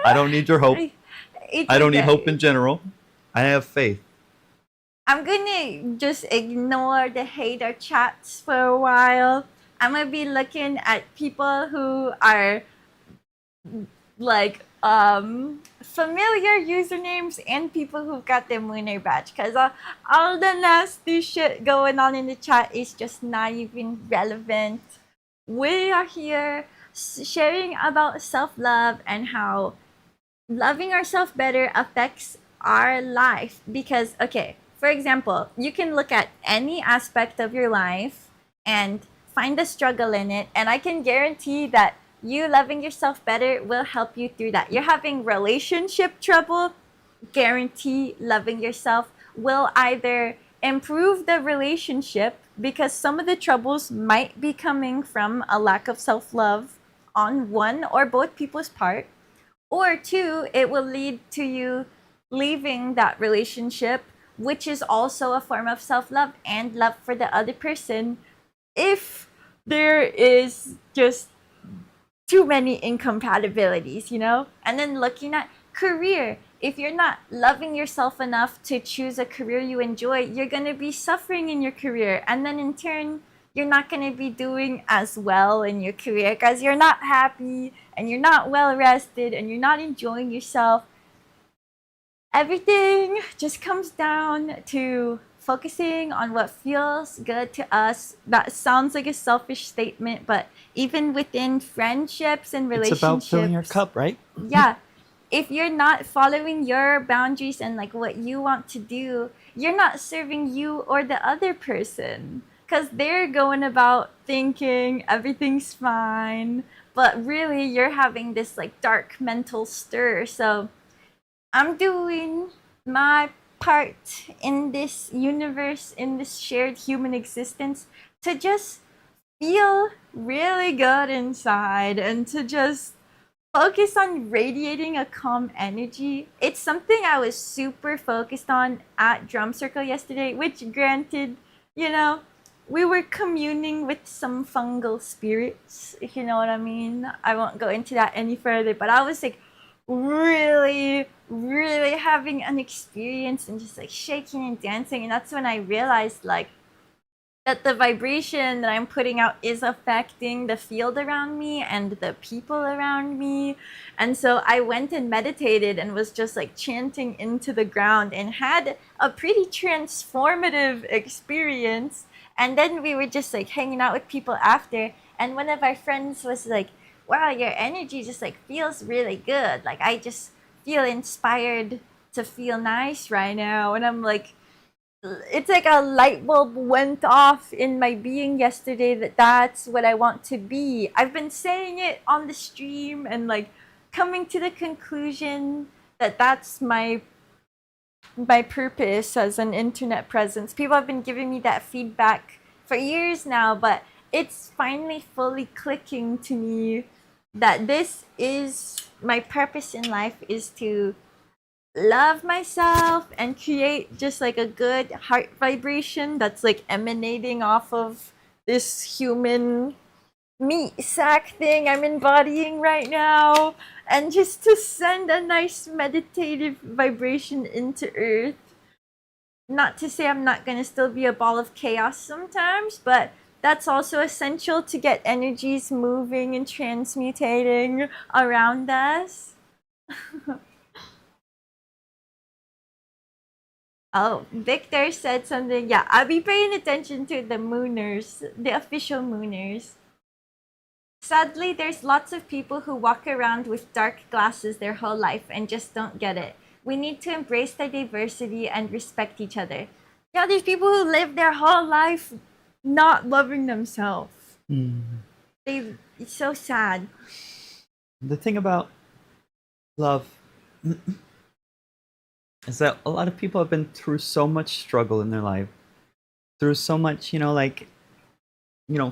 I don't need your hope. It's I don't need okay. hope in general. I have faith. I'm gonna just ignore the hater chats for a while. I'm gonna be looking at people who are like familiar usernames and people who got their Lunar badge, because all the nasty shit going on in the chat is just not even relevant. We are here sharing about self-love and how loving ourselves better affects our life. Because okay, for example, you can look at any aspect of your life and find the struggle in it, and I can guarantee that you loving yourself better will help you through that. You're having relationship trouble, guarantee loving yourself will either improve the relationship, because some of the troubles might be coming from a lack of self-love on one or both people's part, or two, it will lead to you leaving that relationship, which is also a form of self-love and love for the other person, if there is just too many incompatibilities, you know? And then looking at career. If you're not loving yourself enough to choose a career you enjoy, you're going to be suffering in your career. And then in turn, you're not going to be doing as well in your career because you're not happy and you're not well rested and you're not enjoying yourself. Everything just comes down to focusing on what feels good to us. That sounds like a selfish statement, but even within friendships and It's about filling your relationships, cup, right? yeah, if you're not following your boundaries and like what you want to do, you're not serving you or the other person because they're going about thinking everything's fine, but really you're having this like dark mental stir. So I'm doing my part in this universe, in this shared human existence, to just feel really good inside and to just focus on radiating a calm energy. It's something I was super focused on at Drum Circle yesterday, which granted, you know, we were communing with some fungal spirits, if you know what I mean. I won't go into that any further, but I was like really, really having an experience and just like shaking and dancing. And that's when I realized like that the vibration that I'm putting out is affecting the field around me and the people around me. And so I went and meditated and was just like chanting into the ground and had a pretty transformative experience. And then we were just like hanging out with people after. And one of our friends was like, wow, your energy just like feels really good. Like I just feel inspired to feel nice right now. And I'm like, it's like a light bulb went off in my being yesterday that that's what I want to be. I've been saying it on the stream and like coming to the conclusion that that's my purpose as an internet presence. People have been giving me that feedback for years now, but it's finally fully clicking to me that this is my purpose in life is to love myself and create just like a good heart vibration that's like emanating off of this human meat sack thing I'm embodying right now, and just to send a nice meditative vibration into earth. Not to say I'm not gonna still be a ball of chaos sometimes, but that's also essential to get energies moving and transmutating around us. Oh, Victor said something. Yeah, I'll be paying attention to the mooners, the official mooners. Sadly, there's lots of people who walk around with dark glasses their whole life and just don't get it. We need to embrace the diversity and respect each other. Yeah, there's people who live their whole life not loving themselves. It's so sad. The thing about love is that a lot of people have been through so much struggle in their life, through so much, like,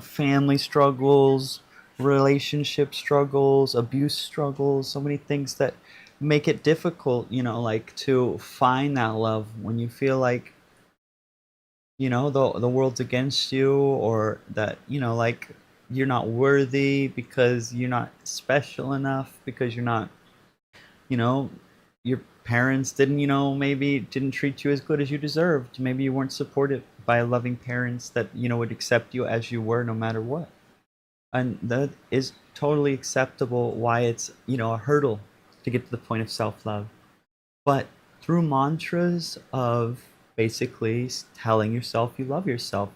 family struggles, relationship struggles, abuse struggles, so many things that make it difficult, like to find that love when you feel like, the world's against you, or that, like you're not worthy because you're not special enough, because you're not, your parents didn't, maybe didn't treat you as good as you deserved. Maybe you weren't supported by loving parents that, would accept you as you were no matter what. And that is totally acceptable why it's, a hurdle to get to the point of self-love. But through mantras of basically telling yourself you love yourself,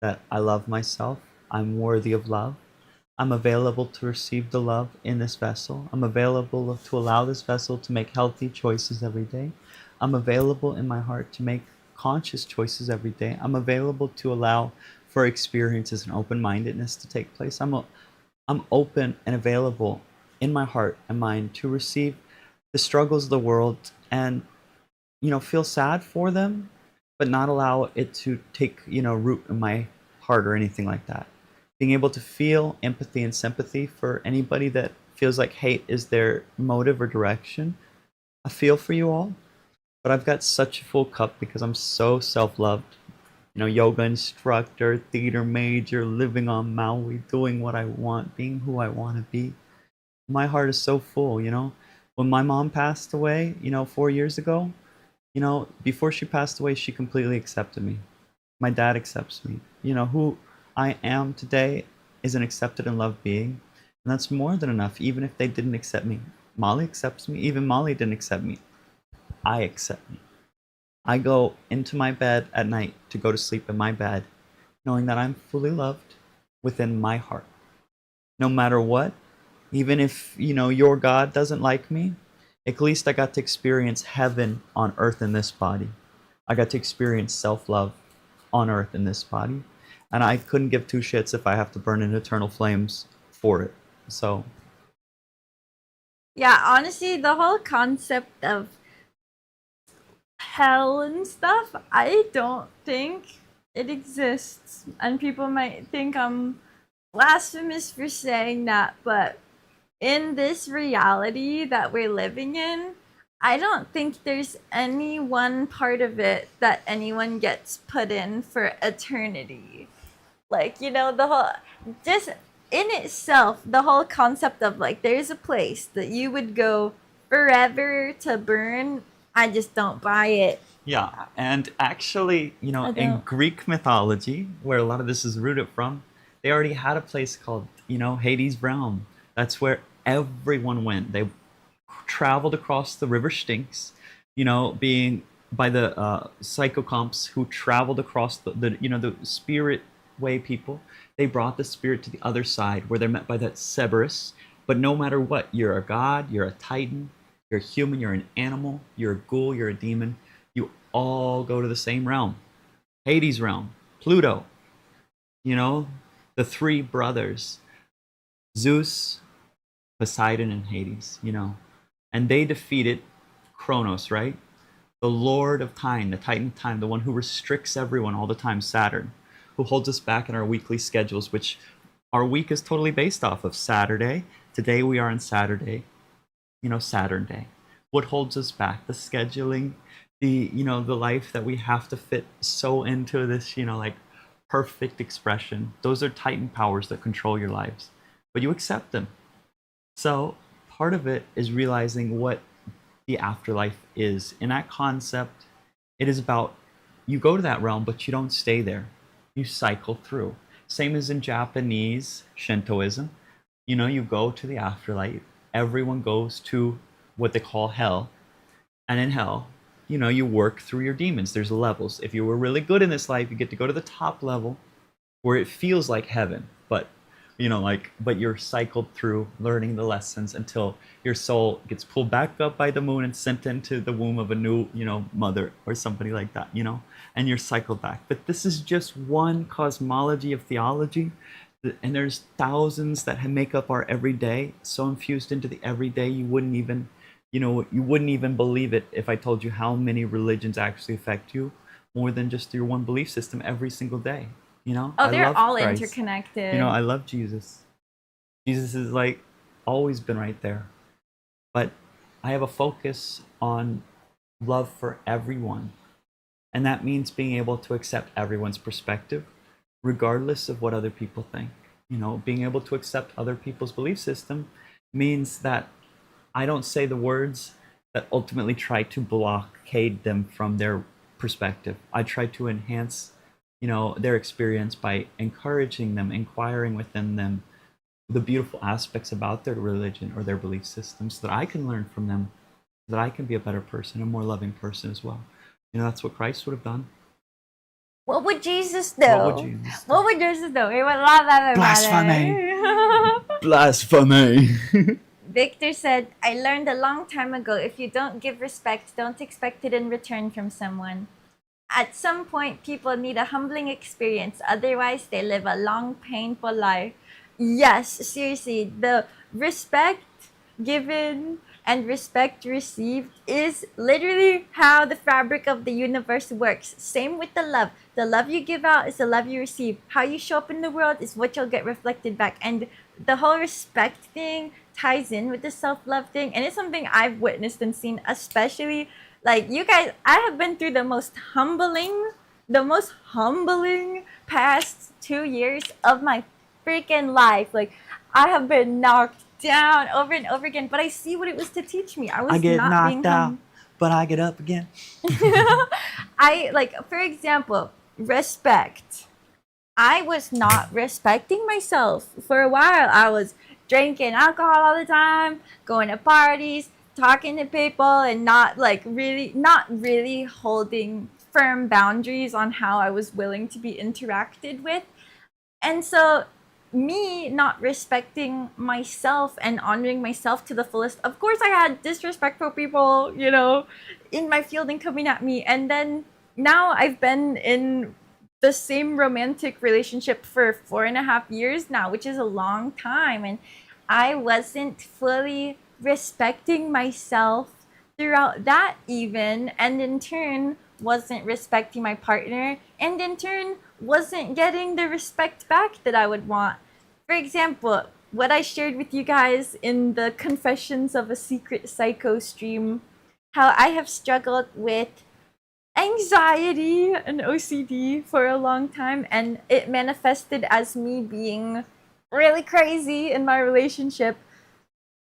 that I love myself, I'm worthy of love, I'm available to receive the love in this vessel. I'm available to allow this vessel to make healthy choices every day. I'm available in my heart to make conscious choices every day. I'm available to allow for experiences and open-mindedness to take place. I'm open and available in my heart and mind to receive the struggles of the world and, feel sad for them, but not allow it to take, root in my heart or anything like that. Being able to feel empathy and sympathy for anybody that feels like hate is their motive or direction. I feel for you all, but I've got such a full cup because I'm so self-loved yoga instructor, theater major, living on Maui, doing what I want, being who I want to be. My heart is so full. When my mom passed away, 4 years ago, before she passed away, she completely accepted me. My dad accepts me. Who I am today is an accepted and loved being. And that's more than enough, even if they didn't accept me. Molly accepts me. Even Molly didn't accept me. I accept me. I go into my bed at night to go to sleep in my bed, knowing that I'm fully loved within my heart. No matter what, even if, your God doesn't like me, at least I got to experience heaven on earth in this body. I got to experience self love on earth in this body. And I couldn't give two shits if I have to burn in eternal flames for it. So, Yeah, honestly, the whole concept of hell and stuff, I don't think it exists. And people might think I'm blasphemous for saying that, but in this reality that we're living in, I don't think there's any one part of it that anyone gets put in for eternity. Like, the whole, just in itself, the whole concept of like, there's a place that you would go forever to burn, I just don't buy it. yeah. And actually, I in don't. Greek mythology, where a lot of this is rooted from, they already had a place called, Hades' realm. That's where everyone went. They traveled across the river Styx, being by the psychocomps who traveled across the spirit way people. They brought the spirit to the other side where they're met by that Cerberus. But no matter what, you're a god, you're a titan, you're a human, you're an animal, you're a ghoul, you're a demon. You all go to the same realm, Hades realm, Pluto. You know, the three brothers, Zeus, Poseidon, and Hades. And they defeated Kronos, right? The Lord of Time, the Titan of Time, the one who restricts everyone all the time, Saturn, who holds us back in our weekly schedules, which our week is totally based off of Saturday. Today we are on Saturday, Saturn Day. What holds us back? The scheduling, the life that we have to fit so into this, like perfect expression. Those are Titan powers that control your lives, but you accept them. So part of it is realizing what the afterlife is. In that concept, it is about you go to that realm, but you don't stay there. You cycle through. Same as in Japanese Shintoism. You go to the afterlife. Everyone goes to what they call hell. And in hell, you work through your demons. There's levels. If you were really good in this life, you get to go to the top level where it feels like heaven, but you're cycled through learning the lessons until your soul gets pulled back up by the moon and sent into the womb of a new, mother or somebody like that, and you're cycled back. But this is just one cosmology of theology, and there's thousands that make up our everyday, so infused into the everyday you wouldn't even believe it if I told you how many religions actually affect you more than just your one belief system every single day. Oh, I they're love all Christ. interconnected. I love Jesus. Jesus is like always been right there. But I have a focus on love for everyone. And that means being able to accept everyone's perspective, regardless of what other people think. Being able to accept other people's belief system means that I don't say the words that ultimately try to blockade them from their perspective. I try to enhance, their experience by encouraging them, inquiring within them the beautiful aspects about their religion or their belief system so that I can learn from them, so that I can be a better person, a more loving person as well. That's what Christ would have done. What would Jesus do? What would Jesus do? What would Jesus do? He would love everybody. Blasphemy. Victor said, I learned a long time ago if you don't give respect, don't expect it in return from someone. At some point, people need a humbling experience. Otherwise, they live a long, painful life. Yes, seriously, the respect given and respect received is literally how the fabric of the universe works. Same with the love. The love you give out is the love you receive. How you show up in the world is what you'll get reflected back. And the whole respect thing ties in with the self-love thing. And it's something I've witnessed and seen, especially like you guys. I have been through the most humbling the most humbling past 2 years of my freaking life. Like, I have been knocked down over and over again, but I see what it was to teach me. I I was get not knocked being out, but I get up again. I like, for example, respect. I was not respecting myself for a while. I was drinking alcohol all the time, going to parties, talking to people, and not really holding firm boundaries on how I was willing to be interacted with. And so, me not respecting myself and honoring myself to the fullest, of course, I had disrespectful people, in my field and coming at me. And then now I've been in the same romantic relationship for 4.5 years now, which is a long time. And I wasn't fully respecting myself throughout that, even, and in turn wasn't respecting my partner, and in turn wasn't getting the respect back that I would want. For example, what I shared with you guys in the Confessions of a Secret Psycho stream, how I have struggled with anxiety and OCD for a long time, and it manifested as me being really crazy in my relationship.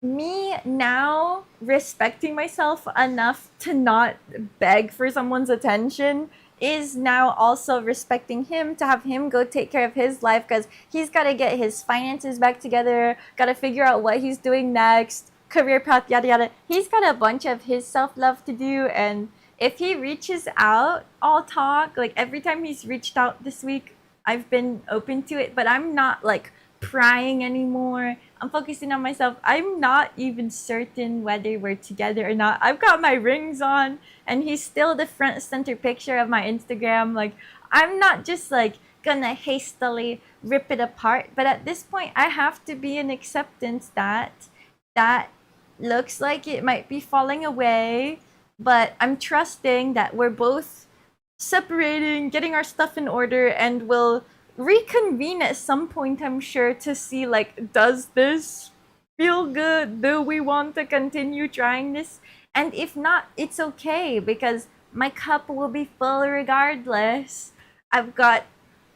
Me now respecting myself enough to not beg for someone's attention is now also respecting him, to have him go take care of his life, because he's got to get his finances back together, got to figure out what he's doing next, career path, yada yada. He's got a bunch of his self-love to do. And if he reaches out, I'll talk. Like, every time he's reached out this week, I've been open to it, but I'm not like prying anymore. I'm focusing on myself. I'm not even certain whether we're together or not. I've got my rings on, and he's still the front center picture of my Instagram. Like, I'm not just like gonna hastily rip it apart, but at this point, I have to be in acceptance that that looks like it might be falling away, but I'm trusting that we're both separating, getting our stuff in order, and we'll reconvene at some point, I'm sure, to see, like, does this feel good? Do we want to continue trying this? And if not, it's okay, because my cup will be full regardless. I've got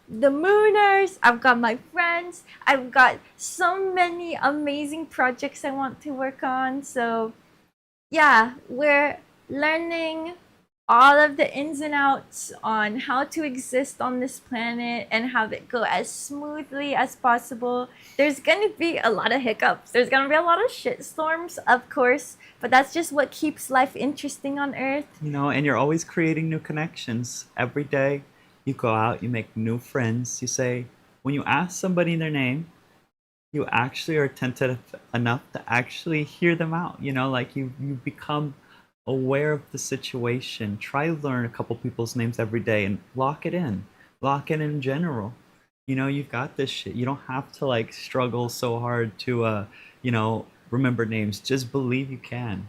the Mooners, I've got my friends, I've got so many amazing projects I want to work on. So yeah, we're learning all of the ins and outs on how to exist on this planet and have it go as smoothly as possible. There's gonna be a lot of hiccups. There's gonna be a lot of shitstorms, of course, but that's just what keeps life interesting on Earth. And you're always creating new connections. Every day you go out, you make new friends. You say, when you ask somebody their name, you actually are attentive enough to actually hear them out. Like you become aware of the situation. Try to learn a couple people's names every day and lock it in. Lock it in general. You've got this shit. You don't have to like struggle so hard to remember names. Just believe you can.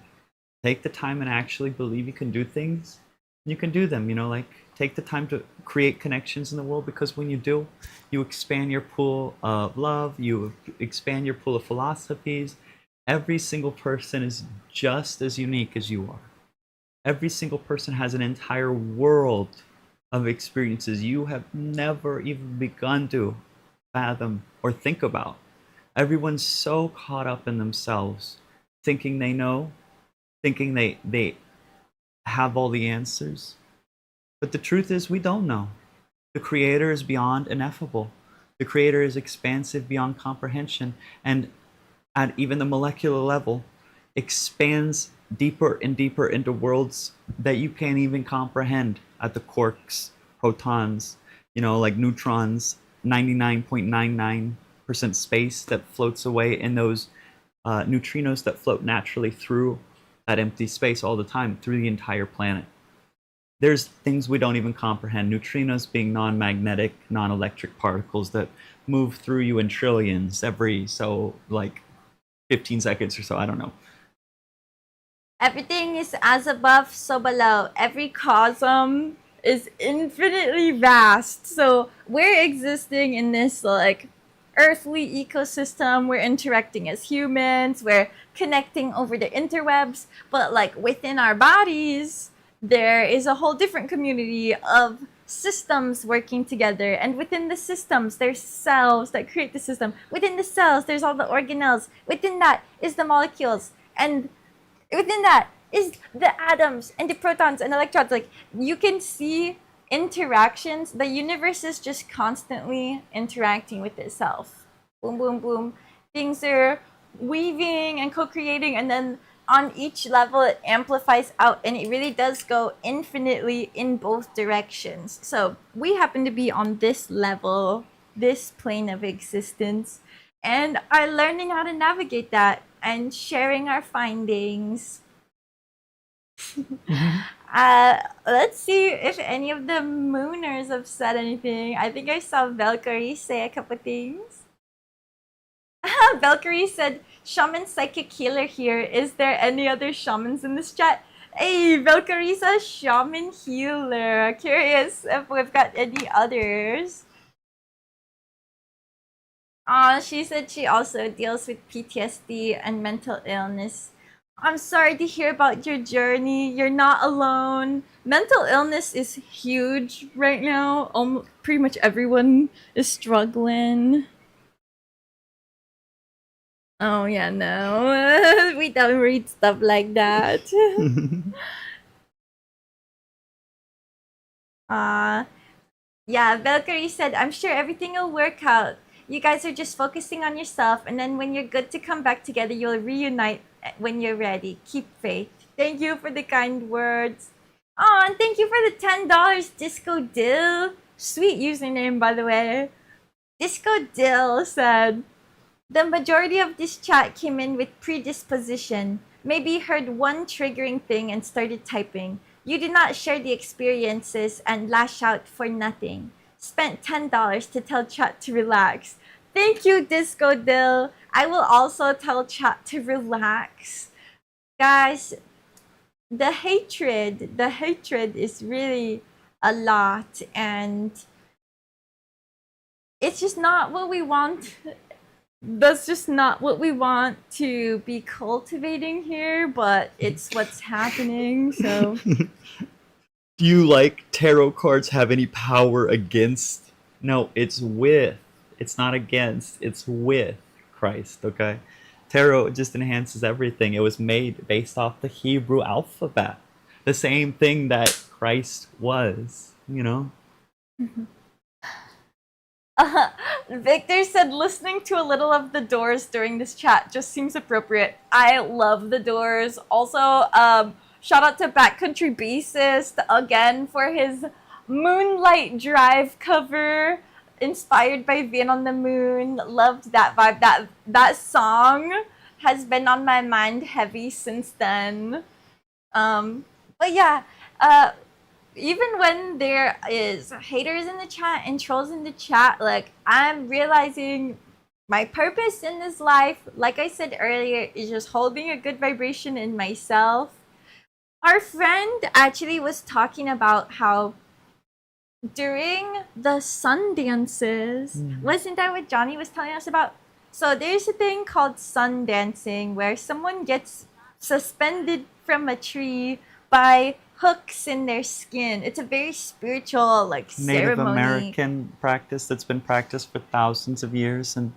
Take the time and actually believe you can do things. You can do them. Like, take the time to create connections in the world, because when you do, you expand your pool of love, you expand your pool of philosophies. Every single person is just as unique as you are. Every single person has an entire world of experiences you have never even begun to fathom or think about. Everyone's so caught up in themselves, thinking they know, thinking they have all the answers. But the truth is, we don't know. The Creator is beyond ineffable. The Creator is expansive beyond comprehension, and at even the molecular level, expands deeper and deeper into worlds that you can't even comprehend, at the quarks, protons, like neutrons, 99.99% space that floats away in those neutrinos that float naturally through that empty space all the time, through the entire planet. There's things we don't even comprehend. Neutrinos being non-magnetic, non-electric particles that move through you in trillions every 15 seconds or so. I don't know. Everything is as above, so below. Every cosm is infinitely vast. So we're existing in this like earthly ecosystem. We're interacting as humans. We're connecting over the interwebs. But like within our bodies, there is a whole different community of systems working together, and within the systems there's cells that create the system. Within the cells there's all the organelles. Within that is the molecules, and within that is the atoms and the protons and electrons. Like, you can see interactions. The universe is just constantly interacting with itself. Boom, boom, boom. Things are weaving and co-creating, and then on each level it amplifies out, and it really does go infinitely in both directions. So we happen to be on this level, this plane of existence, and are learning how to navigate that and sharing our findings. Let's see if any of the mooners have said anything. I think I saw Valkyrie say a couple things. Valkyrie said, shaman psychic healer here. Is there any other shamans in this chat? Hey, Valkyrie's a shaman healer. Curious if we've got any others. She said she also deals with PTSD and mental illness. I'm sorry to hear about your journey. You're not alone. Mental illness is huge right now. Pretty much everyone is struggling. Oh yeah, no. We don't read stuff like that. Yeah, Valkyrie said, I'm sure everything will work out. You guys are just focusing on yourself, and then when you're good to come back together, you'll reunite when you're ready. Keep faith. Thank you for the kind words. Oh, and thank you for the $10, Disco Dill. Sweet username, by the way. Disco Dill said, the majority of this chat came in with predisposition. Maybe heard one triggering thing and started typing. You did not share the experiences and lash out for nothing. Spent $10 to tell chat to relax. Thank you, Disco Dill. I will also tell chat to relax. Guys, the hatred is really a lot, and it's just not what we want. That's just not what we want to be cultivating here, but it's what's happening, so. Do you like tarot cards have any power against? No, it's with. It's not against. It's with Christ, okay? Tarot just enhances everything. It was made based off the Hebrew alphabet. The same thing that Christ was, you know? Victor said, listening to a little of The Doors during this chat just seems appropriate. I love The Doors. Also, shout out to Backcountry Bassist again for his Moonlight Drive cover inspired by Being on the Moon. Loved that vibe. That song has been on my mind heavy since then. But yeah, even when there is haters in the chat and trolls in the chat, like, I'm realizing my purpose in this life, like I said earlier, is just holding a good vibration in myself. Our friend actually was talking about how during the sun dances, wasn't that what Johnny was telling us about? So there's a thing called sun dancing where someone gets suspended from a tree by hooks in their skin. It's a very spiritual, like, Native ceremony. American practice that's been practiced for thousands of years. And,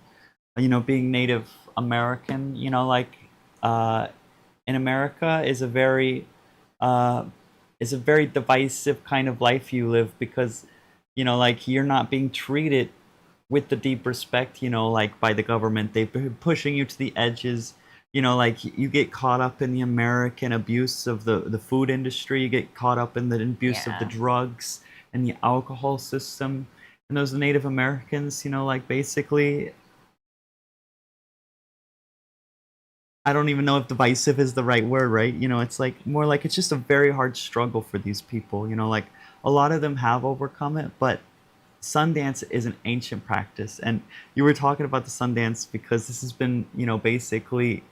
you know, being Native American, you know, like, in America is a very divisive kind of life you live, because, you know, like, you're not being treated with the deep respect, you know, like, by the government. They've been pushing you to the edges. You know, like, you get caught up in the American abuse of the food industry. You get caught up in the abuse of the drugs and the alcohol system. And those Native Americans, you know, like, basically, I don't even know if divisive is the right word, right? You know, it's like more like it's just a very hard struggle for these people. You know, like, a lot of them have overcome it, but Sundance is an ancient practice. And you were talking about the Sundance because this has been, you know, basically,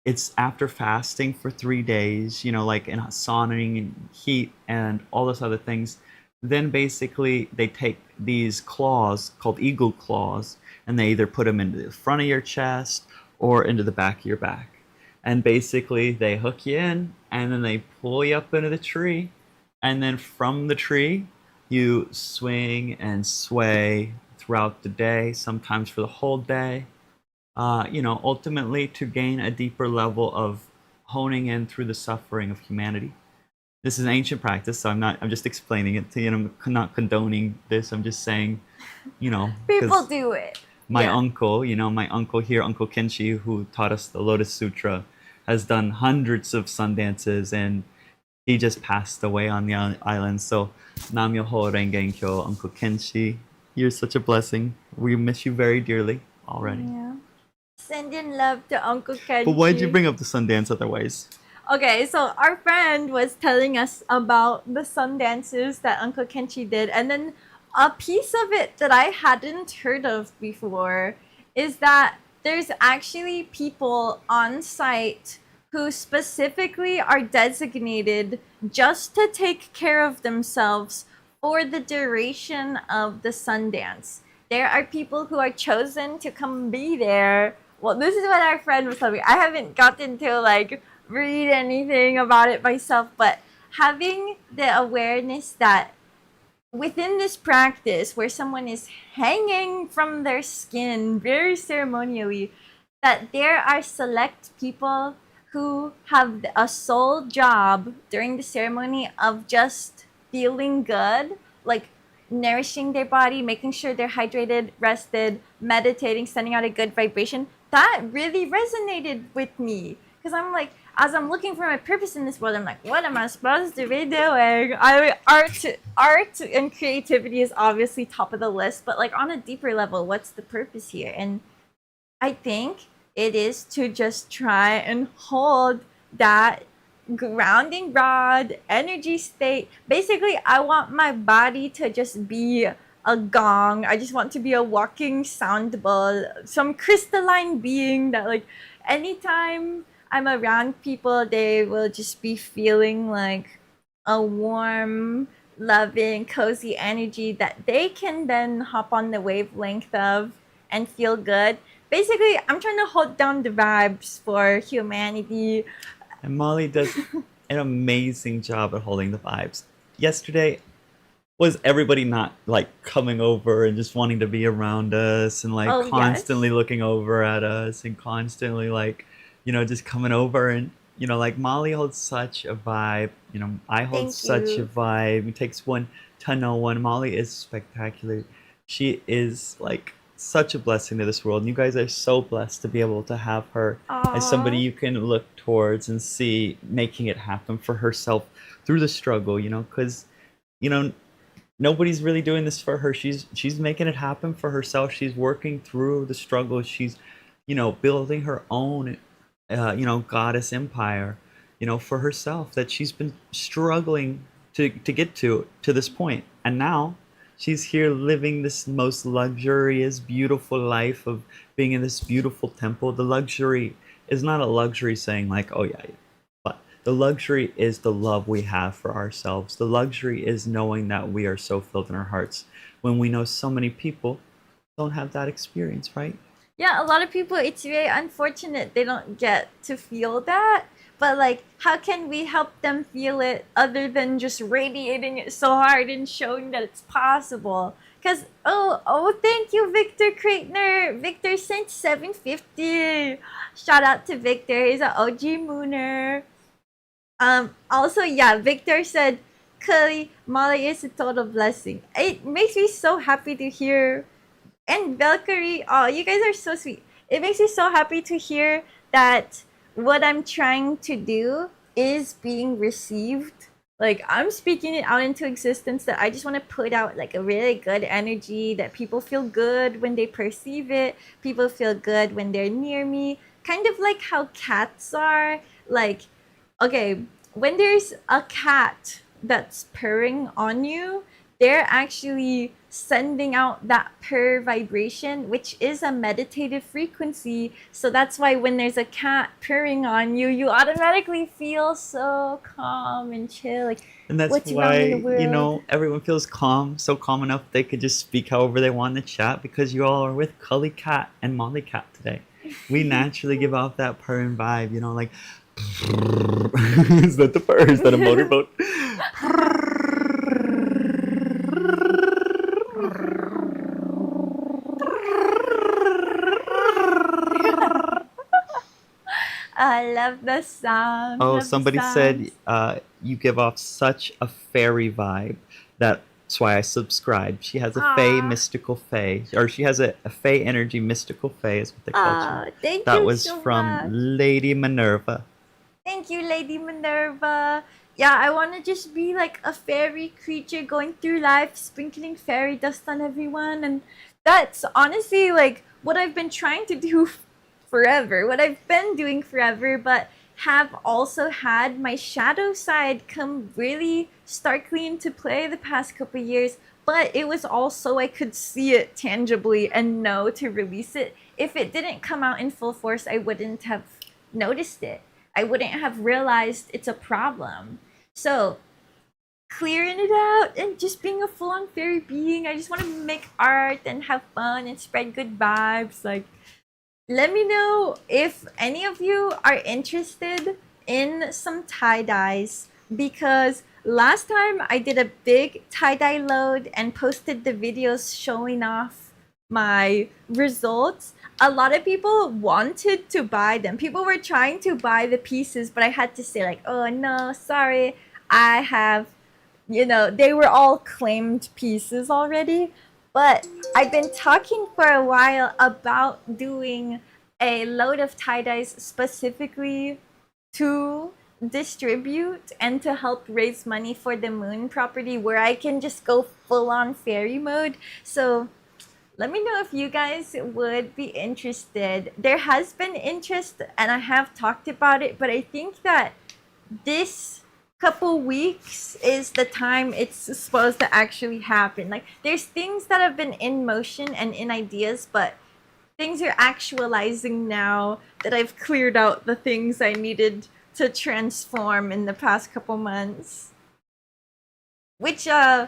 it's after fasting for 3 days, you know, like, in sauning and heat and all those other things. Then basically they take these claws called eagle claws, and they either put them into the front of your chest or into the back of your back. And basically they hook you in, and then they pull you up into the tree. And then from the tree, you swing and sway throughout the day, sometimes for the whole day. Ultimately to gain a deeper level of honing in through the suffering of humanity. This is an ancient practice, so I'm just explaining it to you. I'm not condoning this. I'm just saying, People because do it. my uncle here, Uncle Kenshi, who taught us the Lotus Sutra, has done hundreds of sun dances, and he just passed away on the island. So, Nam Myoho Renge Kyo, Uncle Kenshi. You're such a blessing. We miss you very dearly already. Yeah. Send in love to Uncle Kenshi. But why did you bring up the sun dance otherwise? Okay, so our friend was telling us about the sun dances that Uncle Kenshi did, and then a piece of it that I hadn't heard of before is that there's actually people on site who specifically are designated just to take care of themselves for the duration of the sun dance. There are people who are chosen to come be there. Well, this is what our friend was telling me. I haven't gotten to read anything about it myself, but having the awareness that within this practice where someone is hanging from their skin very ceremonially, that there are select people who have a sole job during the ceremony of just feeling good, like nourishing their body, making sure they're hydrated, rested, meditating, sending out a good vibration. That really resonated with me, because I'm like, as I'm looking for my purpose in this world, I'm like, what am I supposed to be doing? Art and creativity is obviously top of the list, but on a deeper level, what's the purpose here? And I think it is to just try and hold that grounding rod energy state. Basically, I want my body to just be a gong. I just want to be a walking sound bowl, some crystalline being that anytime I'm around people, they will just be feeling like a warm, loving, cozy energy that they can then hop on the wavelength of and feel good. Basically, I'm trying to hold down the vibes for humanity. And Molly does an amazing job at holding the vibes. Yesterday, was everybody not coming over and just wanting to be around us and constantly looking over at us and constantly just coming over and Molly holds such a vibe. I hold such a vibe. It takes one to know one. Molly is spectacular. She is such a blessing to this world. And you guys are so blessed to be able to have her as somebody you can look towards and see making it happen for herself through the struggle, because nobody's really doing this for her. She's making it happen for herself. She's working through the struggle. She's building her own goddess empire, for herself that she's been struggling to get to this point. And now she's here living this most luxurious, beautiful life of being in this beautiful temple. The luxury is not a luxury saying oh yeah, but the luxury is the love we have for ourselves. The luxury is knowing that we are so filled in our hearts when we know so many people don't have that experience, right? Yeah, a lot of people, it's very unfortunate they don't get to feel that. But how can we help them feel it other than just radiating it so hard and showing that it's possible? Because, thank you, Victor Kreitner. Victor sent 750. Shout out to Victor. He's an OG Mooner. Also, yeah, Victor said, Kali, Molly is a total blessing. It makes me so happy to hear. And Valkyrie, oh, you guys are so sweet. It makes me so happy to hear that what I'm trying to do is being received. I'm speaking it out into existence, that I just want to put out a really good energy, that people feel good when they perceive it. People feel good when they're near me. Kind of like how cats are. Okay, when there's a cat that's purring on you, they're actually sending out that purr vibration, which is a meditative frequency. So that's why when there's a cat purring on you, you automatically feel so calm and chill. And that's why, everyone feels so calm enough they could just speak however they want in the chat, because you all are with Cully Cat and Molly Cat today. We naturally give off that purring vibe, is that the purr? Is that a motorboat? I love the sound. Oh, Love the somebody said sounds. you give off such a fairy vibe. That's why I subscribed. She has a fae, Ah, mystical fae, or she has a fae energy, mystical fae is what they called you. ah, thank That you was so from much. Lady Minerva. Thank you, Lady Minerva. Yeah, I want to just be like a fairy creature going through life, sprinkling fairy dust on everyone. And that's honestly like what I've been trying to do forever, what I've been doing forever, but have also had my shadow side come really starkly into play the past couple years. But it was also I could see it tangibly and know to release it. If it didn't come out in full force, I wouldn't have noticed it. I wouldn't have realized it's a problem. So, clearing it out and just being a full on fairy being, I just want to make art and have fun and spread good vibes. Like, let me know if any of you are interested in some tie dyes because last time I did a big tie dye load and posted the videos showing off my results. A lot of people wanted to buy them. People were trying to buy the pieces, but I had to say like, "Oh no, sorry. I have, they were all claimed pieces already." But I've been talking for a while about doing a load of tie dyes specifically to distribute and to help raise money for the moon property where I can just go full on fairy mode. So let me know if you guys would be interested. There has been interest and I have talked about it, but I think that this couple weeks is the time it's supposed to actually happen. Like there's things that have been in motion and in ideas, but things are actualizing now that I've cleared out the things I needed to transform in the past couple months. Which, by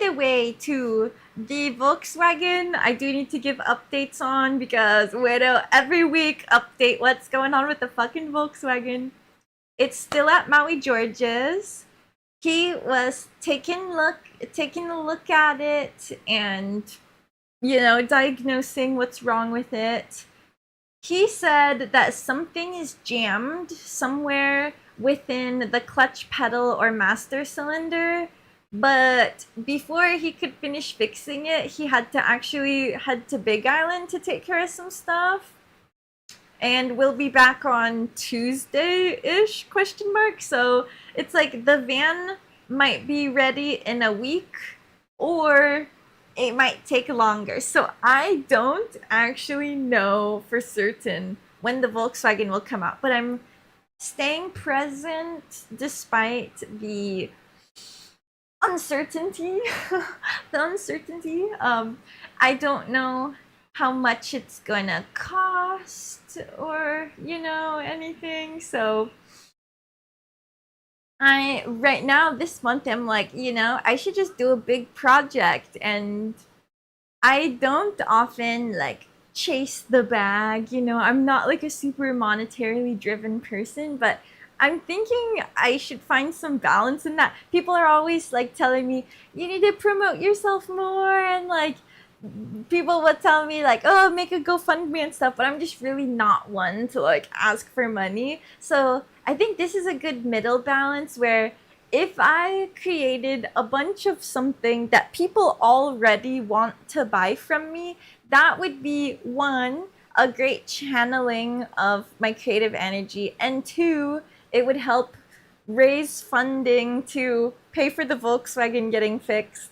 the way, to the Volkswagen, I do need to give updates on because Widow every week update what's going on with the fucking Volkswagen. It's still at Maui, George's. He was taking a look at it and diagnosing what's wrong with it. He said that something is jammed somewhere within the clutch pedal or master cylinder, but before he could finish fixing it, he had to actually head to Big Island to take care of some stuff. And we'll be back on Tuesday-ish, question mark. So it's like the van might be ready in a week or it might take longer. So I don't actually know for certain when the Volkswagen will come out, but I'm staying present despite the uncertainty. The uncertainty. I don't know how much it's gonna cost or anything. So I right now this month I'm like, I should just do a big project and I don't often like chase the bag, I'm not like a super monetarily driven person, but I'm thinking I should find some balance in that. People are always like telling me you need to promote yourself more and like people would tell me like, oh, make a GoFundMe and stuff, but I'm just really not one to like ask for money. So I think this is a good middle balance where if I created a bunch of something that people already want to buy from me, that would be one, a great channeling of my creative energy, and two, it would help raise funding to pay for the Volkswagen getting fixed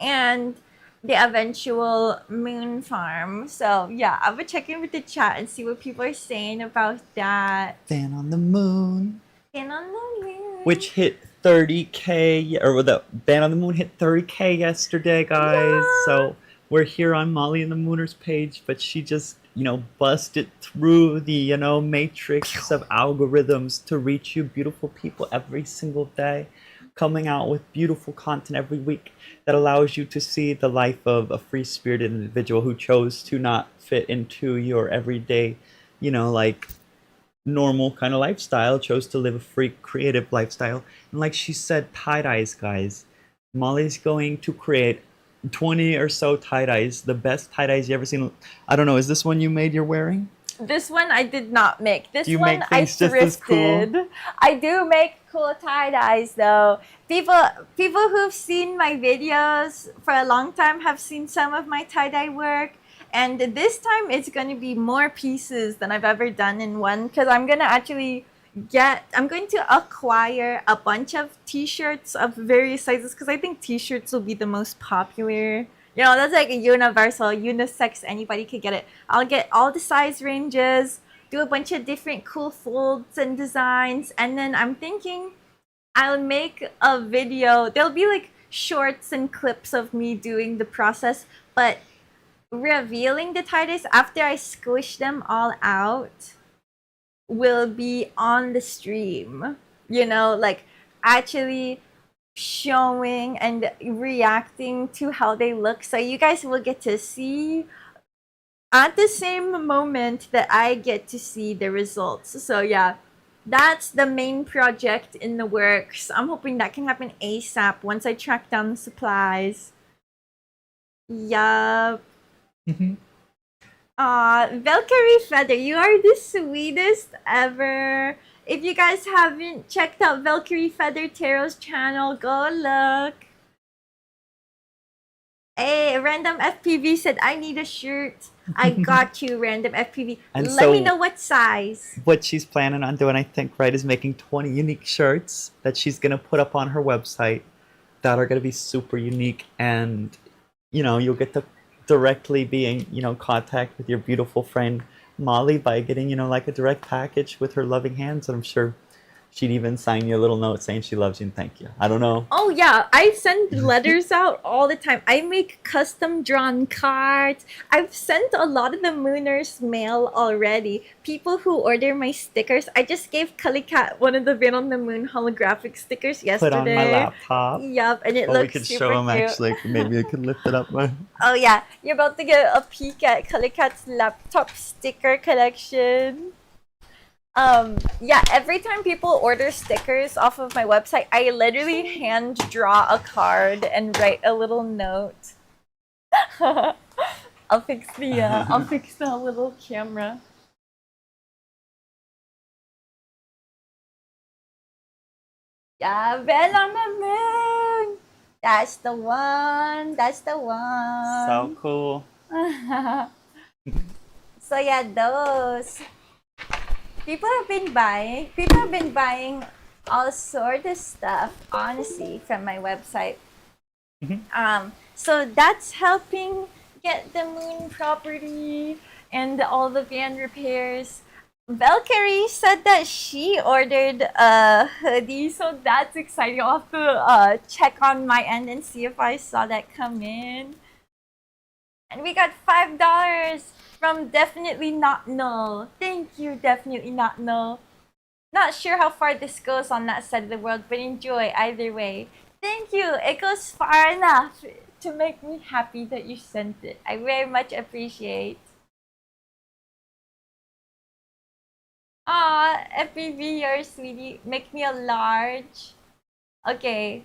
and the eventual moon farm. So yeah, I would check in with the chat and see what people are saying about that. Van on the Moon, And on the moon. which hit 30K, or the Van on the Moon hit 30K yesterday, guys. Yeah. So we're here on Molly and the Mooners page, but she just, busted through the, matrix of algorithms to reach you beautiful people every single day, coming out with beautiful content every week that allows you to see the life of a free-spirited individual who chose to not fit into your everyday, like normal kind of lifestyle, chose to live a free creative lifestyle. And like she said, tie-dyes, guys. Molly's going to create 20 or so tie-dyes, the best tie-dyes you ever seen. I don't know, is this one you made you're wearing? This one I did not make. This Do you one make I things just as cool? thrifted. I do make cool tie-dyes though. People who've seen my videos for a long time have seen some of my tie-dye work. And this time it's going to be more pieces than I've ever done in one, because I'm going to acquire a bunch of t-shirts of various sizes, because I think t-shirts will be the most popular. You know, that's like a universal, unisex, anybody could get it. I'll get all the size ranges, do a bunch of different cool folds and designs, and then I'm thinking I'll make a video. There'll be like shorts and clips of me doing the process, but revealing the tie-dyes after I squish them all out will be on the stream. You know, like actually showing and reacting to how they look, so you guys will get to see at the same moment that I get to see the results. So yeah, that's the main project in the works. I'm hoping that can happen ASAP once I track down the supplies. Yup. Aw, Valkyrie Feather, you are the sweetest ever. If you guys haven't checked out Valkyrie Feather Tarot's channel, go look. Hey, Random FPV said, I need a shirt. I got you, Random FPV. And Let me so- know what size. What she's planning on doing, I think, right, is making 20 unique shirts that she's going to put up on her website that are going to be super unique. And, you know, you'll get to directly be in, you know, contact with your beautiful friend Molly by getting, you know, like a direct package with her loving hands. And I'm sure she'd even sign you a little note saying she loves you and thank you. I don't know. Oh yeah, I send letters out all the time. I make custom drawn cards. I've sent a lot of the Mooners mail already. People who order my stickers. I just gave Calicat one of the Van on the Moon holographic stickers yesterday. Put on my laptop. Yup, and it Oh, we looks could super show them cute. actually. Maybe I could lift it up. Oh yeah, you're about to get a peek at Calicat's laptop sticker collection. Yeah, every time people order stickers off of my website, I literally hand draw a card and write a little note. I'll fix the little camera. Yeah, Bell on the Moon. That's the one. That's the one. So cool. So yeah, those. People have been buying all sorts of stuff, honestly, from my website. So that's helping get the Moon property and all the van repairs. Valkyrie said that she ordered a hoodie, so that's exciting. I'll have to check on my end and see if I saw that come in. And we got $5 from Definitely Not Null. Thank you, Definitely Not Null. Not sure how far this goes on that side of the world, but enjoy either way. Thank you. It goes far enough to make me happy that you sent it. I very much appreciate. Aw, FPV, you're sweetie. Make me a large. Okay.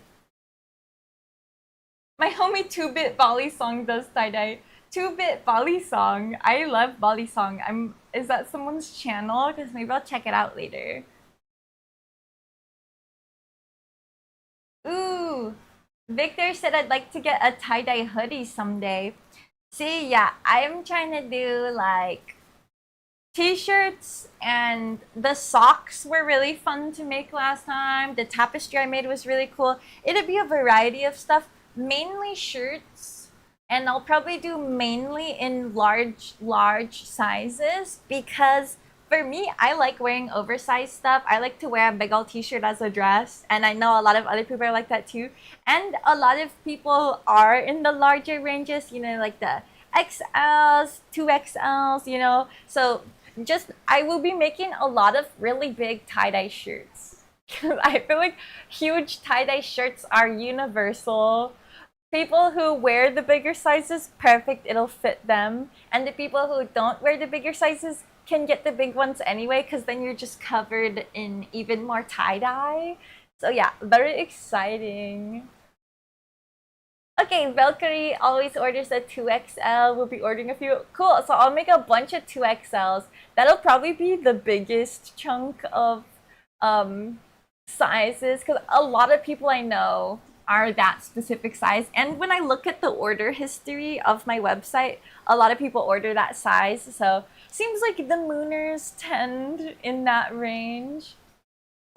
My homie 2-Bit Bali Song does tie-dye. 2-Bit Bali Song. I love Bali Song. Is that someone's channel? Because maybe I'll check it out later. Ooh. Victor said I'd like to get a tie-dye hoodie someday. See, yeah, I'm trying to do like t-shirts, and the socks were really fun to make last time. The tapestry I made was really cool. It'll be a variety of stuff, mainly shirts, and I'll probably do mainly in large sizes, because for me, I like wearing oversized stuff. I like to wear a big old t-shirt as a dress, and I know a lot of other people are like that too. And a lot of people are in the larger ranges, you know, like the XLs, 2XLs, you know. So I will be making a lot of really big tie-dye shirts. I feel like huge tie-dye shirts are universal. People who wear the bigger sizes, perfect, it'll fit them. And the people who don't wear the bigger sizes can get the big ones anyway, because then you're just covered in even more tie-dye. So yeah, very exciting. Okay, Valkyrie always orders a 2XL. We'll be ordering a few. Cool. So I'll make a bunch of 2XLs. That'll probably be the biggest chunk of um, sizes because a lot of people I know are that specific size. And when I look at the order history of my website, a lot of people order that size. So seems like the Mooners tend in that range.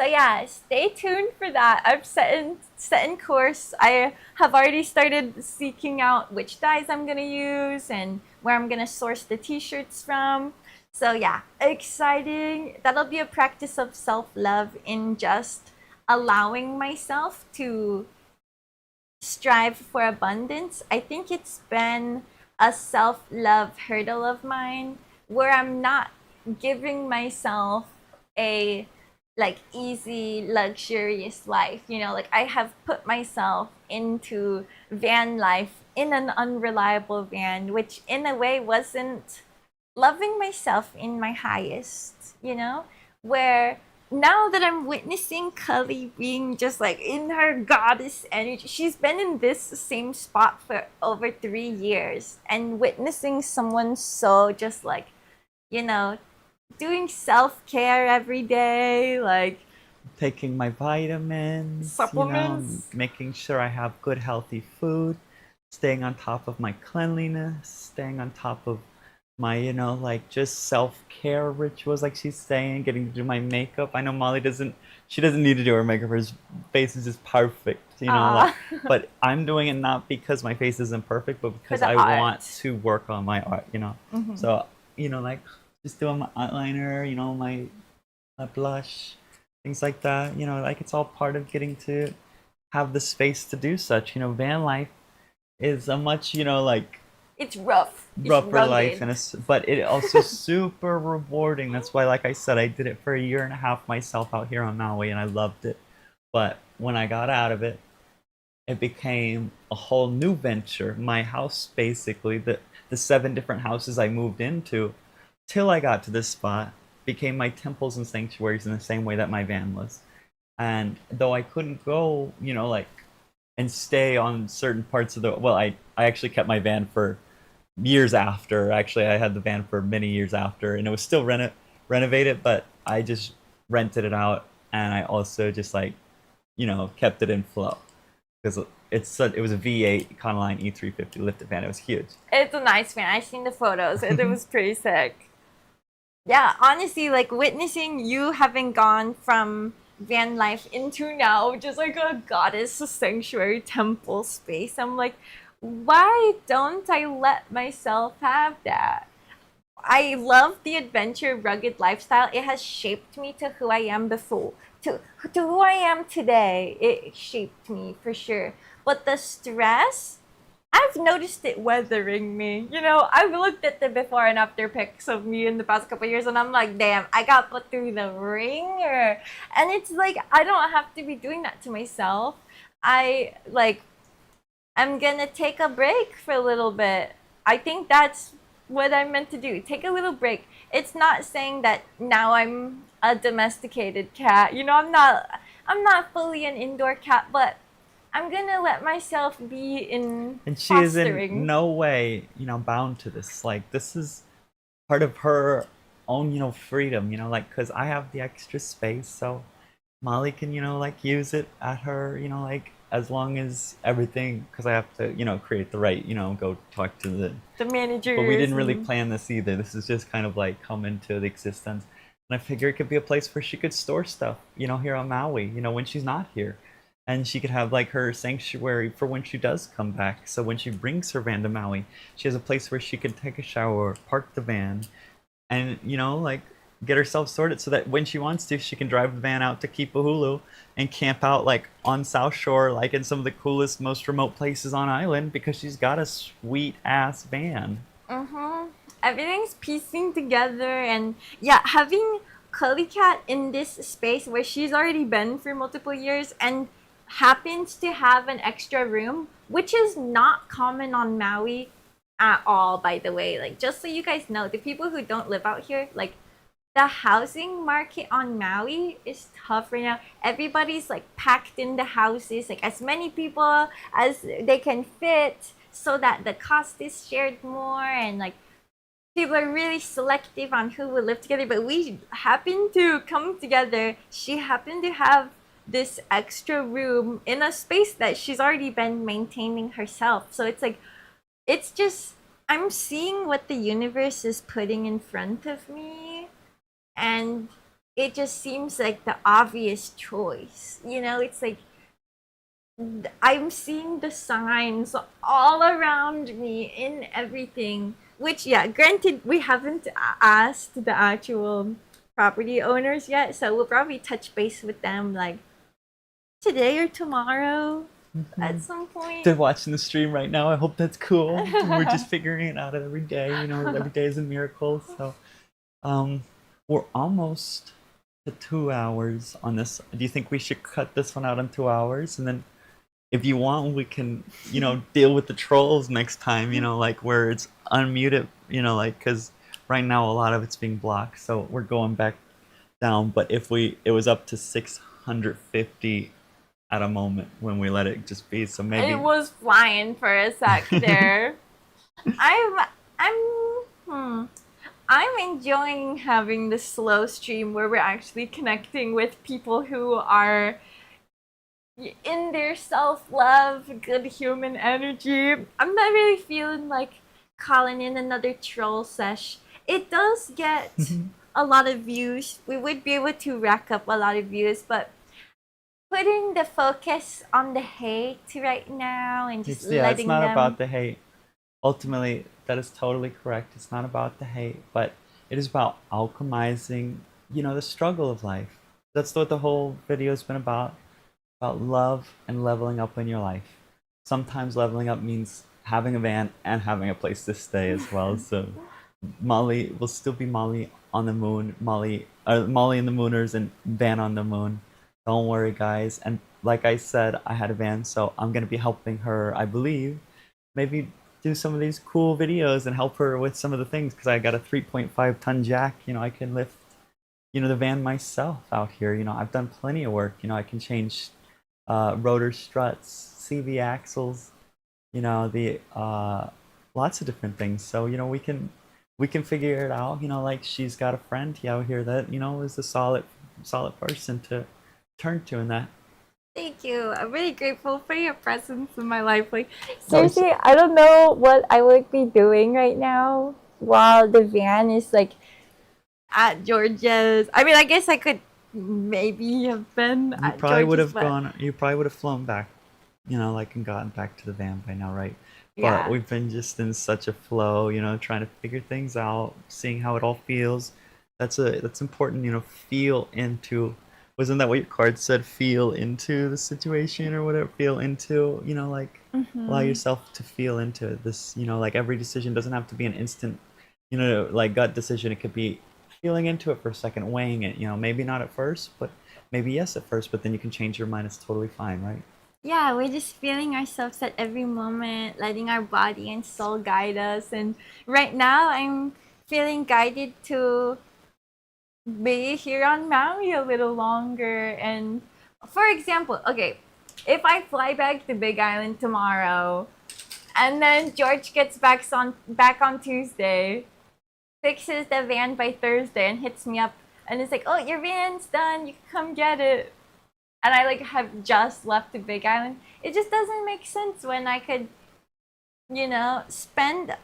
So yeah, stay tuned for that. I'm set in course. I have already started seeking out which dyes I'm gonna use and where I'm gonna source the t-shirts from. So yeah, exciting. That'll be a practice of self-love in just allowing myself to strive for abundance. I think it's been a self-love hurdle of mine where I'm not giving myself a like easy luxurious life, like I have put myself into van life in an unreliable van, which in a way wasn't loving myself in my highest, where now that I'm witnessing Cully being just like in her goddess energy, she's been in this same spot for over 3 years, and witnessing someone so just like, you know, doing self care every day, like Taking my vitamins, supplements. making sure I have good healthy food, staying on top of my cleanliness, staying on top of my, like just self-care rituals, like she's saying, getting to do my makeup. I know Molly she doesn't need to do her makeup. Her face is just perfect, Uh, but I'm doing it not because my face isn't perfect, but for because the I want art. to work on my art. Mm-hmm. So, like just doing my eyeliner, my blush, things like that. Like it's all part of getting to have the space to do such. Van life is a much, like It's rough. It's rougher life, rugged. but it also super rewarding. That's why, like I said, I did it for a year and a half myself out here on Maui, and I loved it. But when I got out of it, it became a whole new venture. My house, basically, the 7 different houses I moved into, till I got to this spot, became my temples and sanctuaries in the same way that my van was. And though I couldn't go, like and stay on certain parts of the well, I actually kept my van for years after. Actually, I had the van for many years after, and it was still renovated, but I just rented it out, and I also just like, kept it in flow because it was a V8 Econoline E350 lifted van. It was huge. It's a nice fan. I've seen the photos. It was pretty sick. Yeah, honestly, like witnessing you having gone from van life into now just like a goddess sanctuary temple space. I'm like, why don't I let myself have that? I love the adventure rugged lifestyle. It has shaped me to who I am before. To who I am today. It shaped me for sure. But the stress, I've noticed it weathering me. I've looked at the before and after pics of me in the past couple of years, and I'm like, damn, I got put through the ringer. And it's like, I don't have to be doing that to myself. I like, I'm gonna take a break for a little bit. I think that's what I'm meant to do. Take a little break. It's not saying that now I'm a domesticated cat. I'm not fully an indoor cat, but I'm gonna let myself be in And she is in fostering. no way, bound to this. Like this is part of her own, freedom. Like because I have the extra space, so Molly can, like use it at her, like as long as everything, because I have to, create the right, go talk to the. The But we managers didn't really and plan this either. This is just kind of like come into the existence. And I figure it could be a place where she could store stuff, here on Maui, when she's not here. And she could have like her sanctuary for when she does come back. So when she brings her van to Maui, she has a place where she can take a shower, park the van, and like get herself sorted so that when she wants to, she can drive the van out to Kipahulu and camp out like on South Shore, like in some of the coolest, most remote places on island because she's got a sweet ass van. everything's piecing together. And yeah, having Curly Cat in this space where she's already been for multiple years and happens to have an extra room, which is not common on Maui at all, by the way. Like, just so you guys know, the people who don't live out here, like, the housing market on Maui is tough right now. Everybody's like packed in the houses, like as many people as they can fit, so that the cost is shared more, and like people are really selective on who will live together. But we happen to come together. She happened to have this extra room in a space that she's already been maintaining herself. So it's like, it's just, I'm seeing what the universe is putting in front of me, and it just seems like the obvious choice. You know, it's like I'm seeing the signs all around me in everything. Which, yeah, granted, we haven't asked the actual property owners yet, so we'll probably touch base with them like today or tomorrow at some point. They're watching the stream right now. I hope that's cool. We're just figuring it out every day. You know, every day is a miracle. So, we're almost to 2 hours on this. Do you think we should cut this one out in 2 hours? And then if you want, we can, you know, deal with the trolls next time, you know, like where it's unmuted, you know, like, because right now a lot of it's being blocked. So we're going back down. But if it was up to 650 at a moment when we let it just be. So maybe. It was flying for a sec there. I'm, I'm enjoying having the slow stream where we're actually connecting with people who are in their self-love, good human energy. I'm not really feeling like calling in another troll sesh. It does get a lot of views. We would be able to rack up a lot of views, but putting the focus on the hate right now and just letting it's not them... about the hate. Ultimately, that is totally correct. It's not about the hate, but it is about alchemizing, you know, the struggle of life. That's what the whole video has been about love and leveling up in your life. Sometimes leveling up means having a van and having a place to stay as well. So Molly will still be Molly on the moon, Molly and the Mooners, and Van on the moon. Don't worry, guys. And like I said, I had a van, so I'm gonna be helping her, I believe, maybe do some of these cool videos and help her with some of the things, because I got a 3.5-ton jack. You know, I can lift, you know, the van myself out here. You know, I've done plenty of work. You know, I can change rotor struts, CV axles, you know, the lots of different things. So, you know, we can figure it out. You know, like she's got a friend out here that, you know, is a solid person to turn to in that. Thank you. I'm really grateful for your presence in my life. Like, seriously, I don't know what I would be doing right now while the van is like at Georgia's. I mean, I guess I could maybe have been at Georgia's, You probably would have flown back, you know, like, and gotten back to the van by now, right? Yeah. But we've been just in such a flow, you know, trying to figure things out, seeing how it all feels. That's important, you know, feel into. Wasn't that what your card said? Feel into the situation or whatever. Feel into, you know, like allow yourself to feel into this. You know, like every decision doesn't have to be an instant, you know, like gut decision. It could be feeling into it for a second, weighing it. You know, maybe not at first, but maybe yes at first. But then you can change your mind. It's totally fine, right? Yeah, we're just feeling ourselves at every moment, letting our body and soul guide us. And right now, I'm feeling guided to be here on Maui a little longer. And for example, okay, if I fly back to Big Island tomorrow, and then George gets back on Tuesday, fixes the van by Thursday, and hits me up, and it's like, oh, your van's done, you can come get it. And I like have just left the Big Island. It just doesn't make sense when I could, you know, spend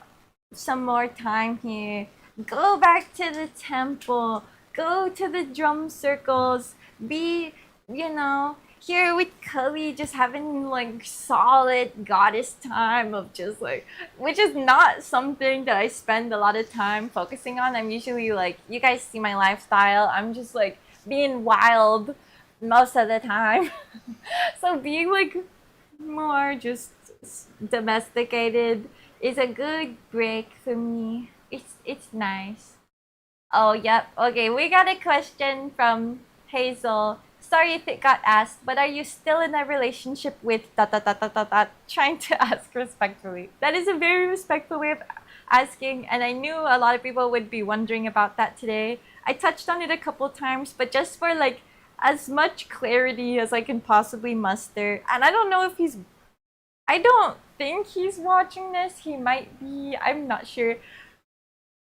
some more time here, go back to the temple, go to the drum circles, be, you know, here with Cully, just having like solid goddess time of just like, which is not something that I spend a lot of time focusing on. I'm usually like, you guys see my lifestyle, I'm just like being wild most of the time. So being like more just domesticated is a good break for me. It's nice. Oh, yep. Okay, we got a question from Hazel. Sorry if it got asked, but are you still in a relationship with ... Trying to ask respectfully. That is a very respectful way of asking, and I knew a lot of people would be wondering about that today. I touched on it a couple times, but just for like as much clarity as I can possibly muster. And I don't know if I don't think he's watching this. He might be, I'm not sure.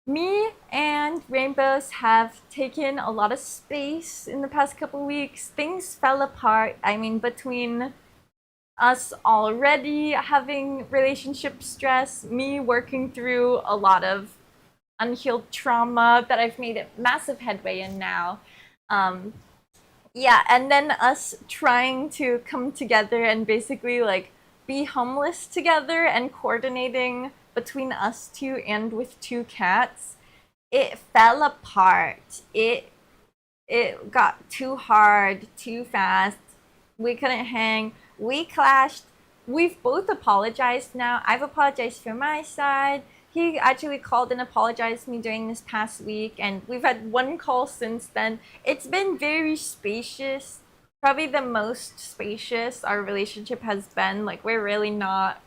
Me and Rainbows have taken a lot of space in the past couple weeks. Things fell apart. I mean, between us already having relationship stress, me working through a lot of unhealed trauma that I've made a massive headway in now. Um, yeah, and then us trying to come together and basically like be homeless together and coordinating between us two and with two cats. It fell apart. It got too hard, too fast. We couldn't hang. We clashed. We've both apologized now. I've apologized for my side. He actually called and apologized to me during this past week, and we've had one call since then. It's been very spacious. Probably the most spacious our relationship has been. Like, we're really not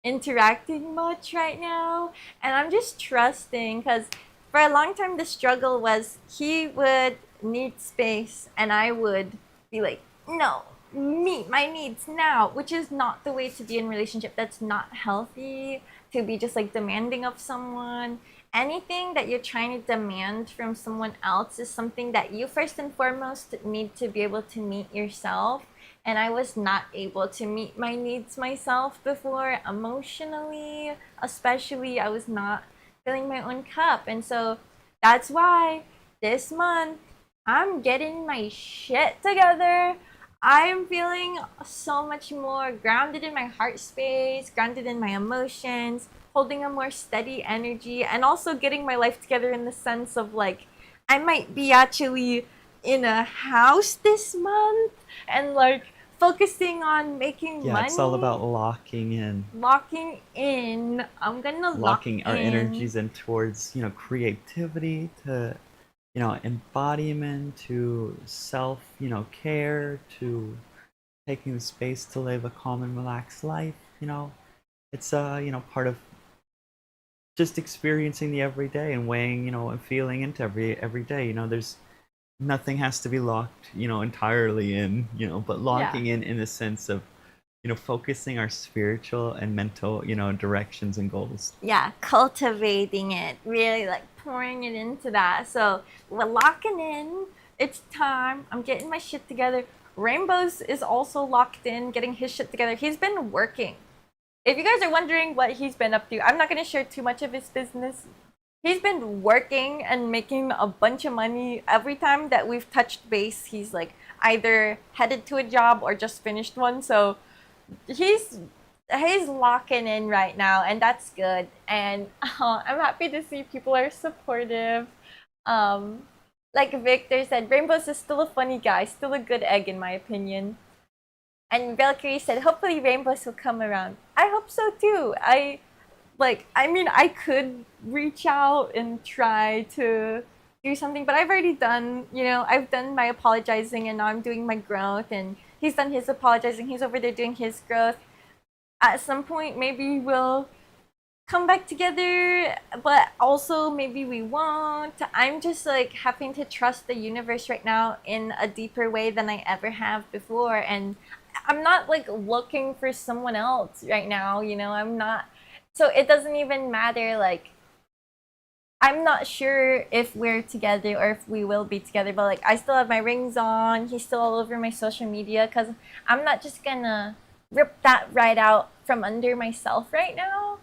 interacting much right now. And I'm just trusting because for a long time the struggle was he would need space and I would be like, no, meet my needs now, which is not the way to be in a relationship. That's not healthy to be just like demanding of someone. Anything that you're trying to demand from someone else is something that you first and foremost need to be able to meet yourself. And I was not able to meet my needs myself before, emotionally, especially. I was not filling my own cup. And so that's why this month I'm getting my shit together. I'm feeling so much more grounded in my heart space, grounded in my emotions, holding a more steady energy, and also getting my life together in the sense of like, I might be actually in a house this month and like focusing on making Yeah, money. it's all about locking in. Locking in. I'm gonna Locking lock our in. energies in towards, creativity, to, embodiment, to self, care, to taking the space to live a calm and relaxed life. It's, part of just experiencing the everyday and weighing, and feeling into every day. There's nothing has to be locked, entirely in, but locking in the sense of, focusing our spiritual and mental, directions and goals. Yeah, cultivating it, really like pouring it into that. So we're locking in. It's time. I'm getting my shit together. Rainbows is also locked in, getting his shit together. He's been working. If you guys are wondering what he's been up to, I'm not going to share too much of his business. He's been working and making a bunch of money. Every time that we've touched base, he's like either headed to a job or just finished one. So he's locking in right now, and that's good. And I'm happy to see people are supportive. Um, like Victor said, Rainbows is still a funny guy, still a good egg in my opinion. And Valkyrie said, hopefully Rainbows will come around. I hope so too. I mean, I could reach out and try to do something, but I've already done, I've done my apologizing and now I'm doing my growth, and he's done his apologizing. He's over there doing his growth. At some point, maybe we'll come back together, but also maybe we won't. I'm just like having to trust the universe right now in a deeper way than I ever have before. And I'm not like looking for someone else right now, I'm not. So it doesn't even matter. Like, I'm not sure if we're together or if we will be together, but like I still have my rings on. He's still all over my social media because I'm not just gonna rip that right out from under myself right now.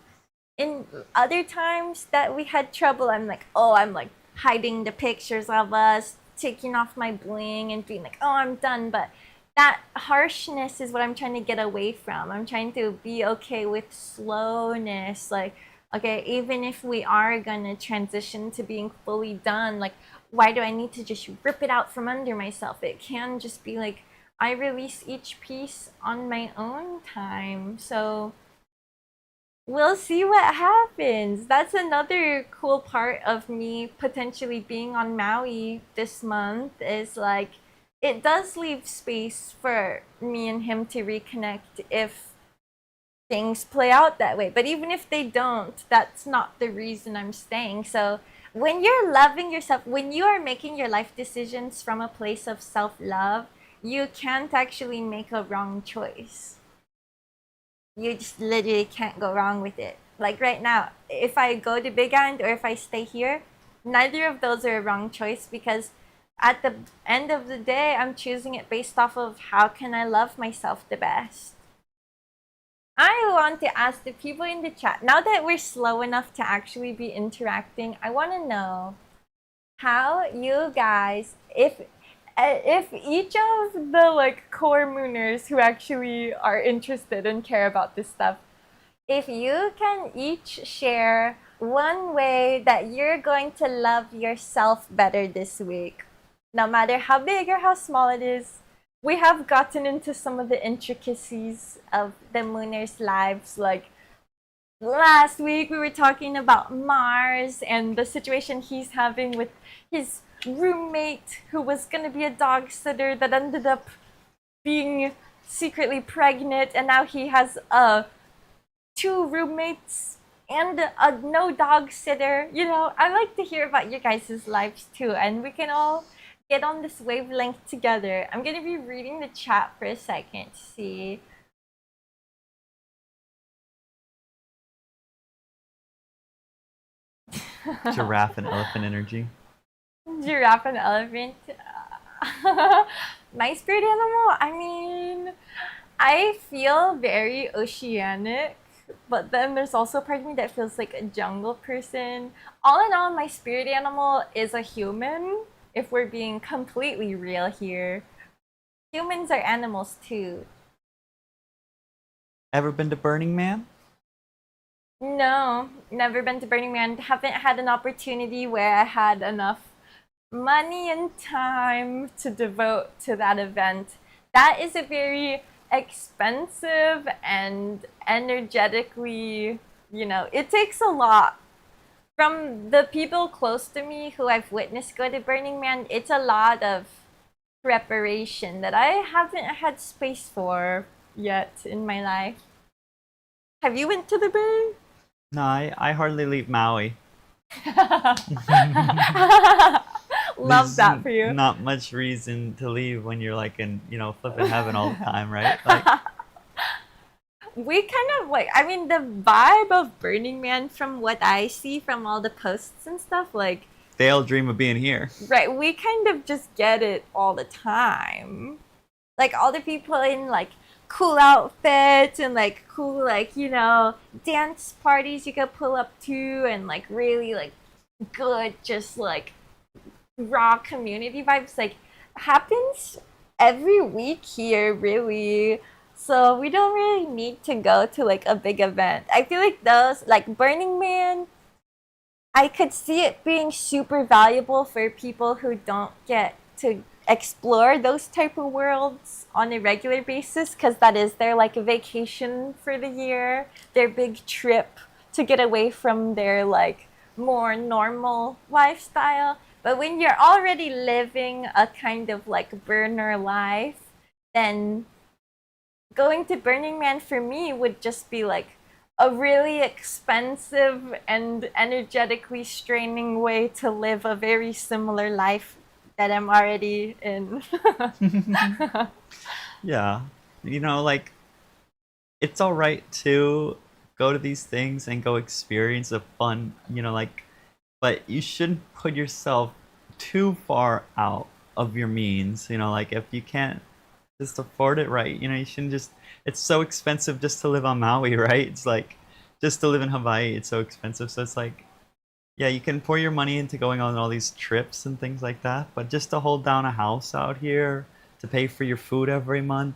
In other times that we had trouble, I'm like, I'm like hiding the pictures of us, taking off my bling and being like, I'm done. But that harshness is what I'm trying to get away from. I'm trying to be okay with slowness. Like, okay, even if we are gonna transition to being fully done, like, why do I need to just rip it out from under myself? It can just be like, I release each piece on my own time. So we'll see what happens. That's another cool part of me potentially being on Maui this month, is like, it does leave space for me and him to reconnect if things play out that way. But even if they don't, that's not the reason I'm staying. So when you're loving yourself, when you are making your life decisions from a place of self-love, you can't actually make a wrong choice. You just literally can't go wrong with it. Like right now, if I go to Big Island or if I stay here, neither of those are a wrong choice because at the end of the day, I'm choosing it based off of how can I love myself the best. I want to ask the people in the chat, now that we're slow enough to actually be interacting, I want to know how you guys, if each of the like core mooners who actually are interested and care about this stuff, if you can each share one way that you're going to love yourself better this week, no matter how big or how small it is. We have gotten into some of the intricacies of the mooners' lives. Like last week, we were talking about Mars and the situation he's having with his roommate who was going to be a dog sitter that ended up being secretly pregnant, and now he has two roommates and a no dog sitter. You know, I like to hear about your guys' lives too, and we can all get on this wavelength together. I'm gonna be reading the chat for a second to see. Giraffe and elephant energy. Giraffe and elephant. My spirit animal, I mean, I feel very oceanic, but then there's also a part of me that feels like a jungle person. All in all, my spirit animal is a human, if we're being completely real here. Humans are animals too. Ever been to Burning Man? No, never been to Burning Man. Haven't had an opportunity where I had enough money and time to devote to that event. That is a very expensive and energetically, you know, it takes a lot. From the people close to me who I've witnessed go to Burning Man, it's a lot of preparation that I haven't had space for yet in my life. Have you went to the burn? No, I hardly leave Maui. Love There's that for you. Not much reason to leave when you're like in, you know, flipping heaven all the time, right? Like, We kind of like, I mean, the vibe of Burning Man from what I see from all the posts and stuff, like, they all dream of being here. right, we kind of just get it all the time. Like, all the people in, like, cool outfits and, like, cool, like, you know, dance parties you could pull up to and, like, really, like, good, just, like, raw community vibes, like, happens every week here, really. So we don't really need to go to like a big event. I feel like those, like Burning Man, I could see it being super valuable for people who don't get to explore those type of worlds on a regular basis, because that is their like vacation for the year, their big trip to get away from their like more normal lifestyle. But when you're already living a kind of like burner life, then going to Burning Man for me would just be like a really expensive and energetically straining way to live a very similar life that I'm already in. Yeah. You know, like, it's all right to go to these things and go experience a fun, you know, like, but you shouldn't put yourself too far out of your means. You know, like, if you can't just afford it, right, you know, you shouldn't just, it's so expensive just to live on Maui, right? It's like, just to live in Hawaii, it's so expensive. So it's like, yeah, you can pour your money into going on all these trips and things like that, but just to hold down a house out here, to pay for your food every month,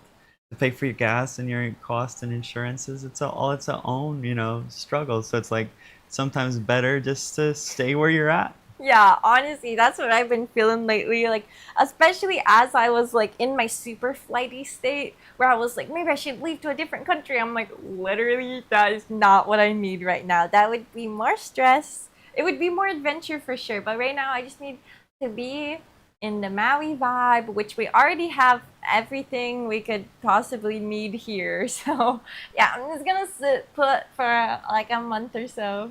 to pay for your gas and your costs and insurances, it's all its own, you know, struggle. So it's like sometimes better just to stay where you're at. Yeah, honestly, that's what I've been feeling lately. Like, especially as I was like in my super flighty state where I was like, maybe I should leave to a different country. I'm like, literally, that is not what I need right now. That would be more stress. It would be more adventure for sure. But right now, I just need to be in the Maui vibe, which we already have everything we could possibly need here. So, yeah, I'm just gonna sit put for like a month or so.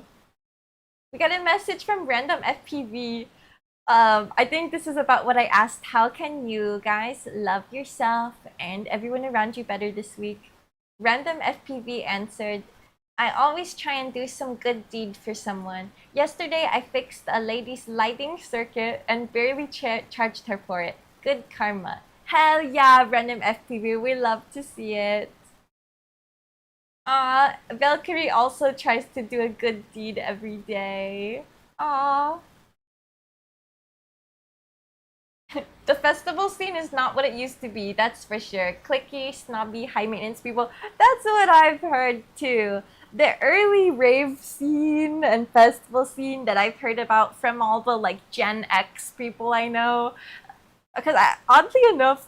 We got a message from random FPV. I think this is about what I asked. How can you guys love yourself and everyone around you better this week? Random FPV answered, I always try and do some good deed for someone. Yesterday, I fixed a lady's lighting circuit and barely charged her for it. Good karma. Hell yeah, random FPV. We love to see it. Valkyrie also tries to do a good deed every day. Aw. The festival scene is not what it used to be, that's for sure. Clicky, snobby, high maintenance people. That's what I've heard too. The early rave scene and festival scene that I've heard about from all the like Gen X people I know. Because oddly enough,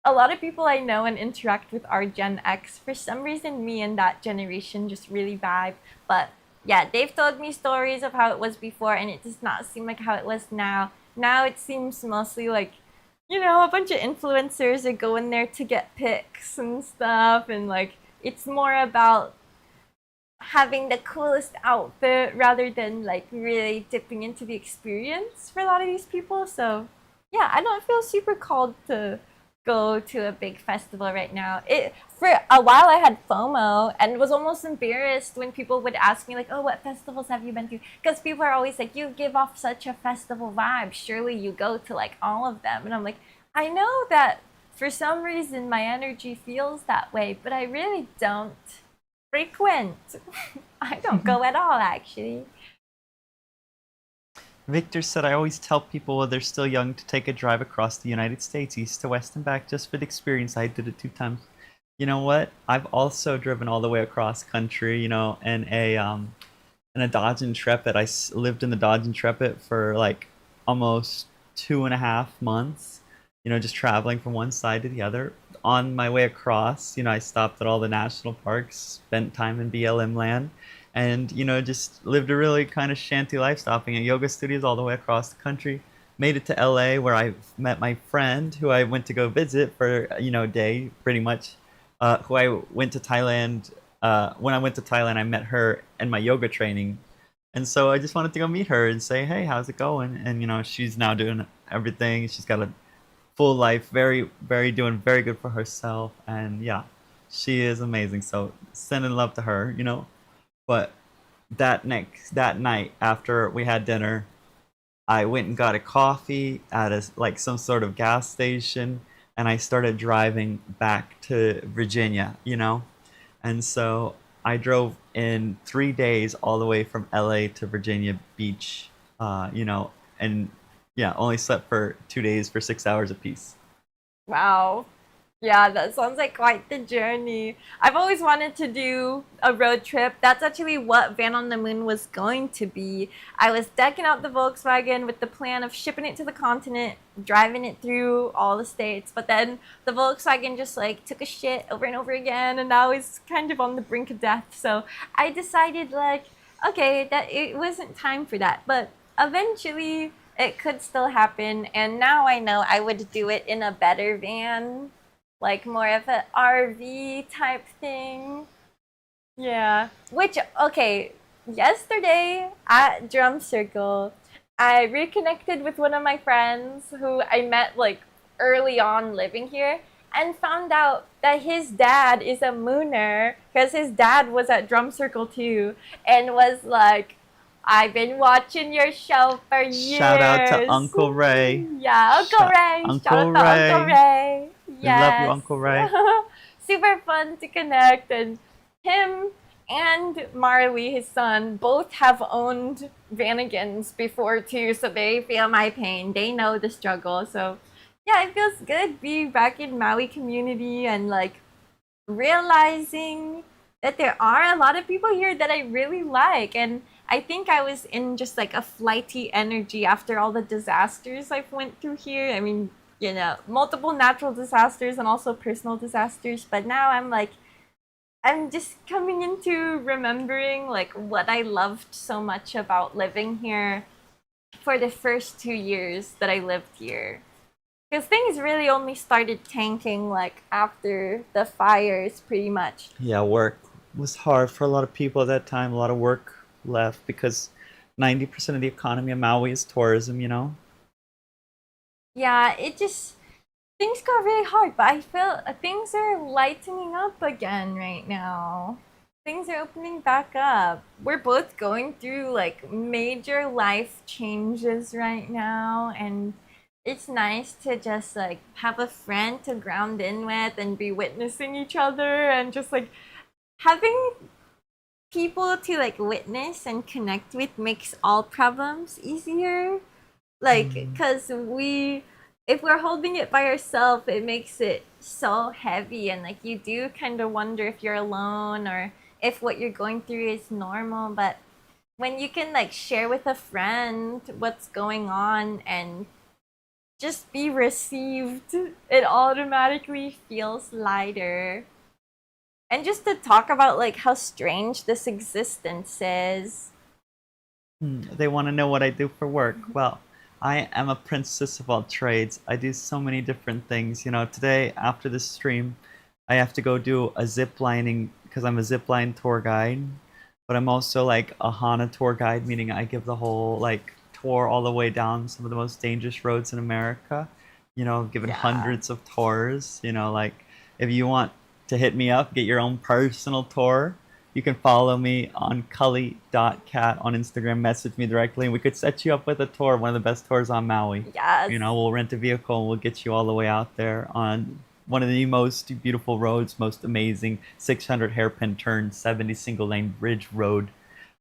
a lot of people I know and interact with are Gen X. For some reason, me and that generation just really vibe. But yeah, they've told me stories of how it was before, and it does not seem like how it was now. Now it seems mostly like, a bunch of influencers are going there to get pics and stuff, and like it's more about having the coolest outfit rather than like really dipping into the experience for a lot of these people. So yeah, I don't feel super called to go to a big festival right now. It for a while I had FOMO and was almost embarrassed when people would ask me like, "Oh, what festivals have you been to?" Because people are always like, "You give off such a festival vibe. Surely you go to like all of them." And I'm like, "I know that for some reason my energy feels that way, but I really don't frequent. I don't go at all actually." Victor said, I always tell people while they're still young to take a drive across the United States, east to west and back, just for the experience. I did it 2 times. You know what? I've also driven all the way across country, in a Dodge Intrepid. Lived in the Dodge Intrepid for like almost 2.5 months, just traveling from one side to the other. On my way across, I stopped at all the national parks, spent time in BLM land, and just lived a really kind of shanty life, stopping at yoga studios all the way across the country. Made it to LA, where I met my friend who I went to go visit for a day pretty much. Who I went to Thailand. When I went to Thailand, I met her in my yoga training, and so I just wanted to go meet her and say, hey, how's it going? And she's now doing everything. She's got a full life, very very doing very good for herself, and yeah, she is amazing. So sending love to her. But that night after we had dinner, I went and got a coffee at some sort of gas station, and I started driving back to Virginia. And so I drove in 3 days all the way from LA to Virginia Beach, and yeah, only slept for 2 days for 6 hours apiece. Wow. Yeah, that sounds like quite the journey. I've always wanted to do a road trip. That's actually what Van on the Moon was going to be. I was decking out the Volkswagen with the plan of shipping it to the continent, driving it through all the states. But then the Volkswagen just like took a shit over and over again, and now it's kind of on the brink of death. So I decided like, okay, that it wasn't time for that. But eventually it could still happen, and now I know I would do it in a better van, like more of an RV type thing. Yeah. Which, okay, yesterday at Drum Circle, I reconnected with one of my friends who I met like early on living here and found out that his dad is a mooner because his dad was at Drum Circle too and was like, I've been watching your show for years. Shout out to Uncle Ray. Yeah, Uncle Ray. Uncle Shout out to Ray. Uncle Ray. We love you, Yes. Uncle Ray. Super fun to connect. And him and Marley, his son, both have owned Vanagons before too, so they feel my pain. They know the struggle. So yeah, it feels good being back in Maui community and like realizing that there are a lot of people here that I really like. And I think I was in just like a flighty energy after all the disasters I've went through here. I mean, multiple natural disasters and also personal disasters. But now I'm just coming into remembering like what I loved so much about living here for the first 2 years that I lived here. Because things really only started tanking like after the fires, pretty much. Yeah, work was hard for a lot of people at that time. A lot of work left because 90% of the economy of Maui is tourism, you know? Yeah, it just things got really hard, but I feel things are lightening up again right now. Things are opening back up. We're both going through like major life changes right now, and it's nice to just like have a friend to ground in with and be witnessing each other and just like having people to like witness and connect with makes all problems easier. Like, Mm. because if we're holding it by ourselves, it makes it so heavy, and like you do kind of wonder if you're alone or if what you're going through is normal. But when you can like share with a friend what's going on and just be received, it automatically feels lighter. And just to talk about like how strange this existence is. They want to know what I do for work. Well, I am a princess of all trades. I do so many different things. You know, today after this stream, I have to go do a zip lining because I'm a zip line tour guide, but I'm also like a Hana tour guide, meaning I give the whole like tour all the way down some of the most dangerous roads in America. You know, given Yeah. hundreds of tours. You know, like if you want to hit me up, get your own personal tour, you can follow me on cully.cat on Instagram, message me directly, and we could set you up with a tour, one of the best tours on Maui. Yes. You know, we'll rent a vehicle and we'll get you all the way out there on one of the most beautiful roads, most amazing 600 hairpin turns, 70 single lane bridge road.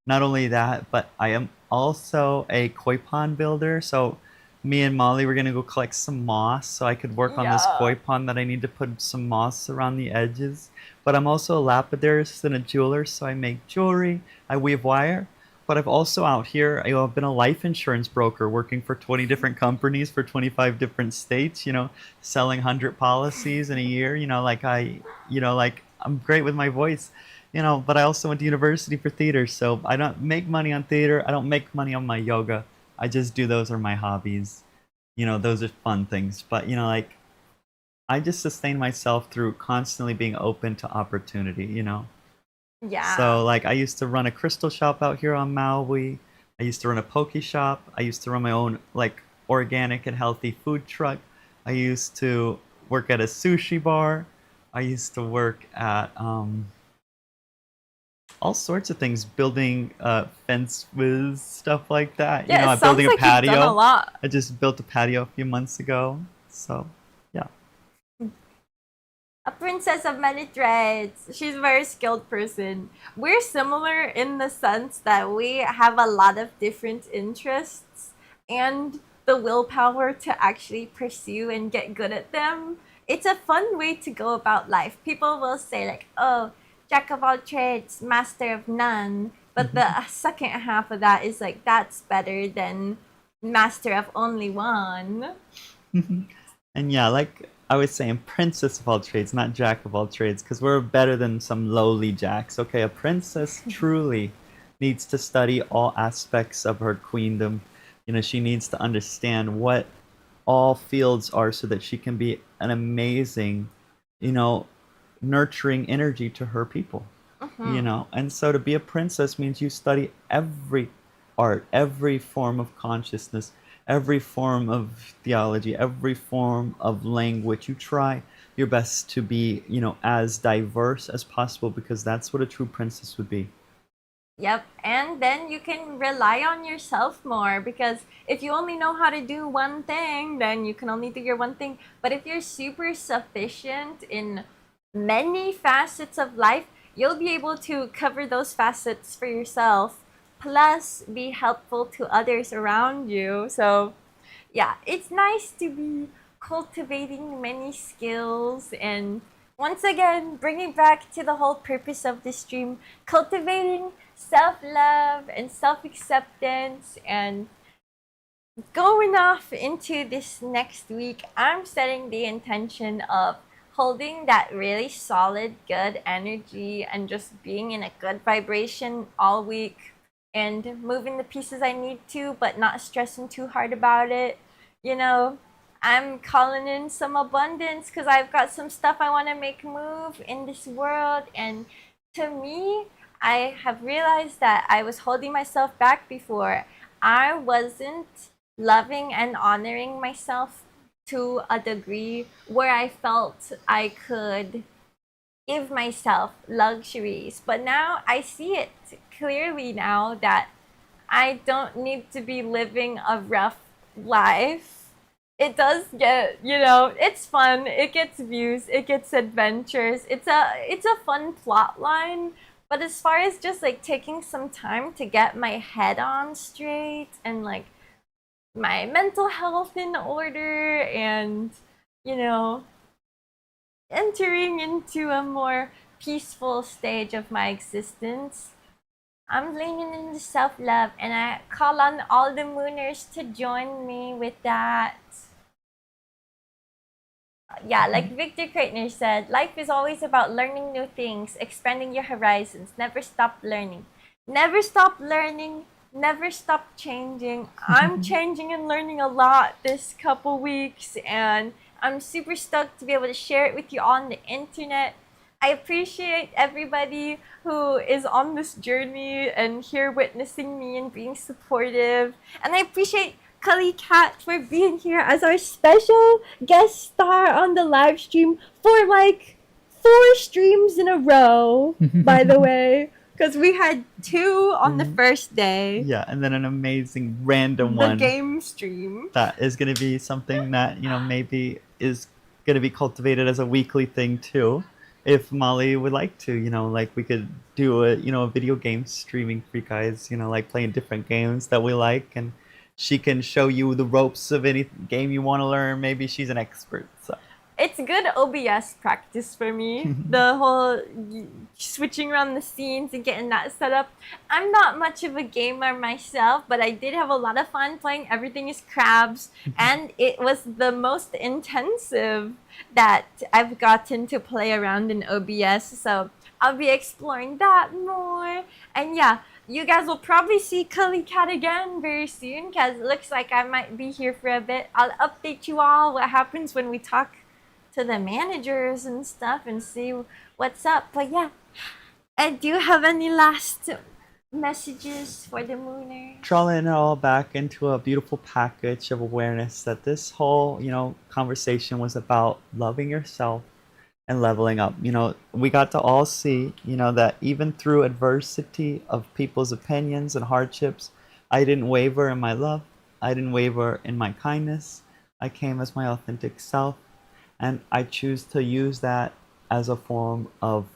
Not only that, but I am also a koi pond builder. So me and Molly were gonna go collect some moss so I could work on this Yeah. koi pond that I need to put some moss around the edges. But I'm also a lapidary and a jeweler, so I make jewelry, I weave wire. But I've also out here, I've been a life insurance broker working for 20 different companies for 25 different states, you know, selling 100 policies in a year, like I'm great with my voice, you know, but I also went to university for theater, so I don't make money on theater. I don't make money on my yoga. I just do those are my hobbies. You know, those are fun things. But, you know, like I just sustain myself through constantly being open to opportunity, you know. Yeah. So, like I used to run a crystal shop out here on Maui. I used to run a poke shop. I used to run my own like organic and healthy food truck. I used to work at a sushi bar. I used to work at all sorts of things, building fence with stuff like that. You Yeah, know, it I'm sounds building a like you've done a patio. lot. I just built a patio a few months ago. So, yeah. A princess of many trades. She's a very skilled person. We're similar in the sense that we have a lot of different interests and the willpower to actually pursue and get good at them. It's a fun way to go about life. People will say, like, oh, jack of all trades, master of none. But the second half of that is like, that's better than master of only one. And yeah, like I was saying, princess of all trades, not jack of all trades, because we're better than some lowly jacks. Okay, a princess truly needs to study all aspects of her queendom. You know, she needs to understand what all fields are so that she can be an amazing, you know, nurturing energy to her people. You Hmm. know, and so to be a princess means you study every art, every form of consciousness, every form of theology, every form of language. You try your best to be, you know, as diverse as possible because that's what a true princess would be. Yep, and then you can rely on yourself more because if you only know how to do one thing, then you can only do your one thing. But if you're super sufficient in many facets of life, you'll be able to cover those facets for yourself, plus be helpful to others around you. So, yeah, it's nice to be cultivating many skills and once again bringing back to the whole purpose of this stream, cultivating self-love and self-acceptance. And going off into this next week, I'm setting the intention of holding that really solid, good energy and just being in a good vibration all week and moving the pieces I need to, but not stressing too hard about it. You know, I'm calling in some abundance because I've got some stuff I want to make move in this world. And to me, I have realized that I was holding myself back before. I wasn't loving and honoring myself to a degree where I felt I could give myself luxuries. But now I see it clearly now that I don't need to be living a rough life. It does get, it's fun. It gets views, it gets adventures. It's a fun plot line. But as far as just like taking some time to get my head on straight and like my mental health in order and, you know, entering into a more peaceful stage of my existence, I'm leaning into self love and I call on all the mooners to join me with that. Yeah, like Victor Kreitner said, life is always about learning new things, expanding your horizons, never stop learning. Never stop learning, never stop changing. I'm changing and learning a lot this couple weeks, and I'm super stoked to be able to share it with you on the internet. I appreciate everybody who is on this journey and here witnessing me and being supportive. And I appreciate Kali Cat for being here as our special guest star on the live stream for like 4 streams in a row, by the way. Because we had 2 on the first day. Yeah, and then an amazing random The one game stream. that is going to be something that, maybe is going to be cultivated as a weekly thing too. If Molly would like to, like we could do a video game streaming for you guys, like playing different games that we like, and she can show you the ropes of any game you want to learn. Maybe she's an expert. So It's good OBS practice for me. The whole switching around the scenes and getting that set up. I'm not much of a gamer myself, but I did have a lot of fun playing Everything is Crabs, and it was the most intensive that I've gotten to play around in OBS. So I'll be exploring that more. And yeah, you guys will probably see Cully Cat again very soon because it looks like I might be here for a bit. I'll update you all what happens when we talk to the managers and stuff and see what's up. But yeah, do you have any last messages for the Mooners? drawing it all back into a beautiful package of awareness that this whole, conversation was about loving yourself and leveling up. We got to all see, that even through adversity of people's opinions and hardships, I didn't waver in my love. I didn't waver in my kindness. I came as my authentic self, and I choose to use that as a form of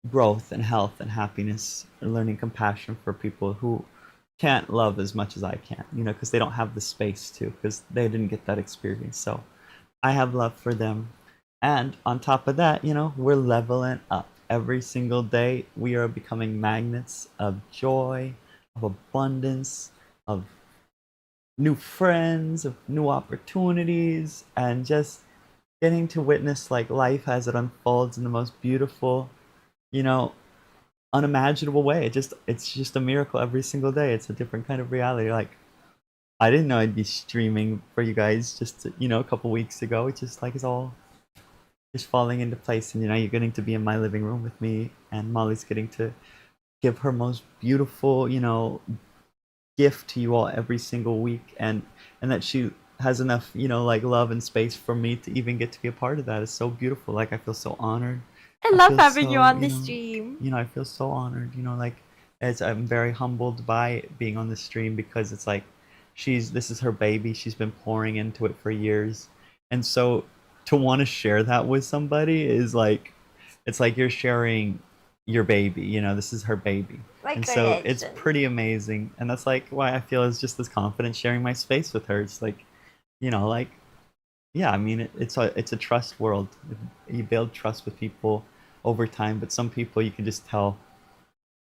growth and health and happiness, and learning compassion for people who can't love as much as I can, because they don't have the space to, because they didn't get that experience. So I have love for them. And on top of that, we're leveling up. Every single day, we are becoming magnets of joy, of abundance, of new friends, of new opportunities, and just getting to witness like life as it unfolds in the most beautiful, you know, unimaginable way. It's just a miracle every single day. It's a different kind of reality. Like I didn't know I'd be streaming for you guys just a couple weeks ago. It's just like it's all just falling into place, and you're getting to be in my living room with me, and Molly's getting to give her most beautiful, gift to you all every single week, and that she has enough, like love and space for me to even get to be a part of that is so beautiful. Like I feel so honored. I love feel having you so, on the stream. I feel so honored, like as I'm very humbled by being on the stream, because it's like this is her baby. She's been pouring into it for years. And so to want to share that with somebody is like, it's like you're sharing your baby, this is her baby. Like And a so it's legend. pretty amazing. And that's like why I feel is just as confident sharing my space with her. It's like, like, yeah, I mean, it's a trust world. You build trust with people over time, but some people you can just tell,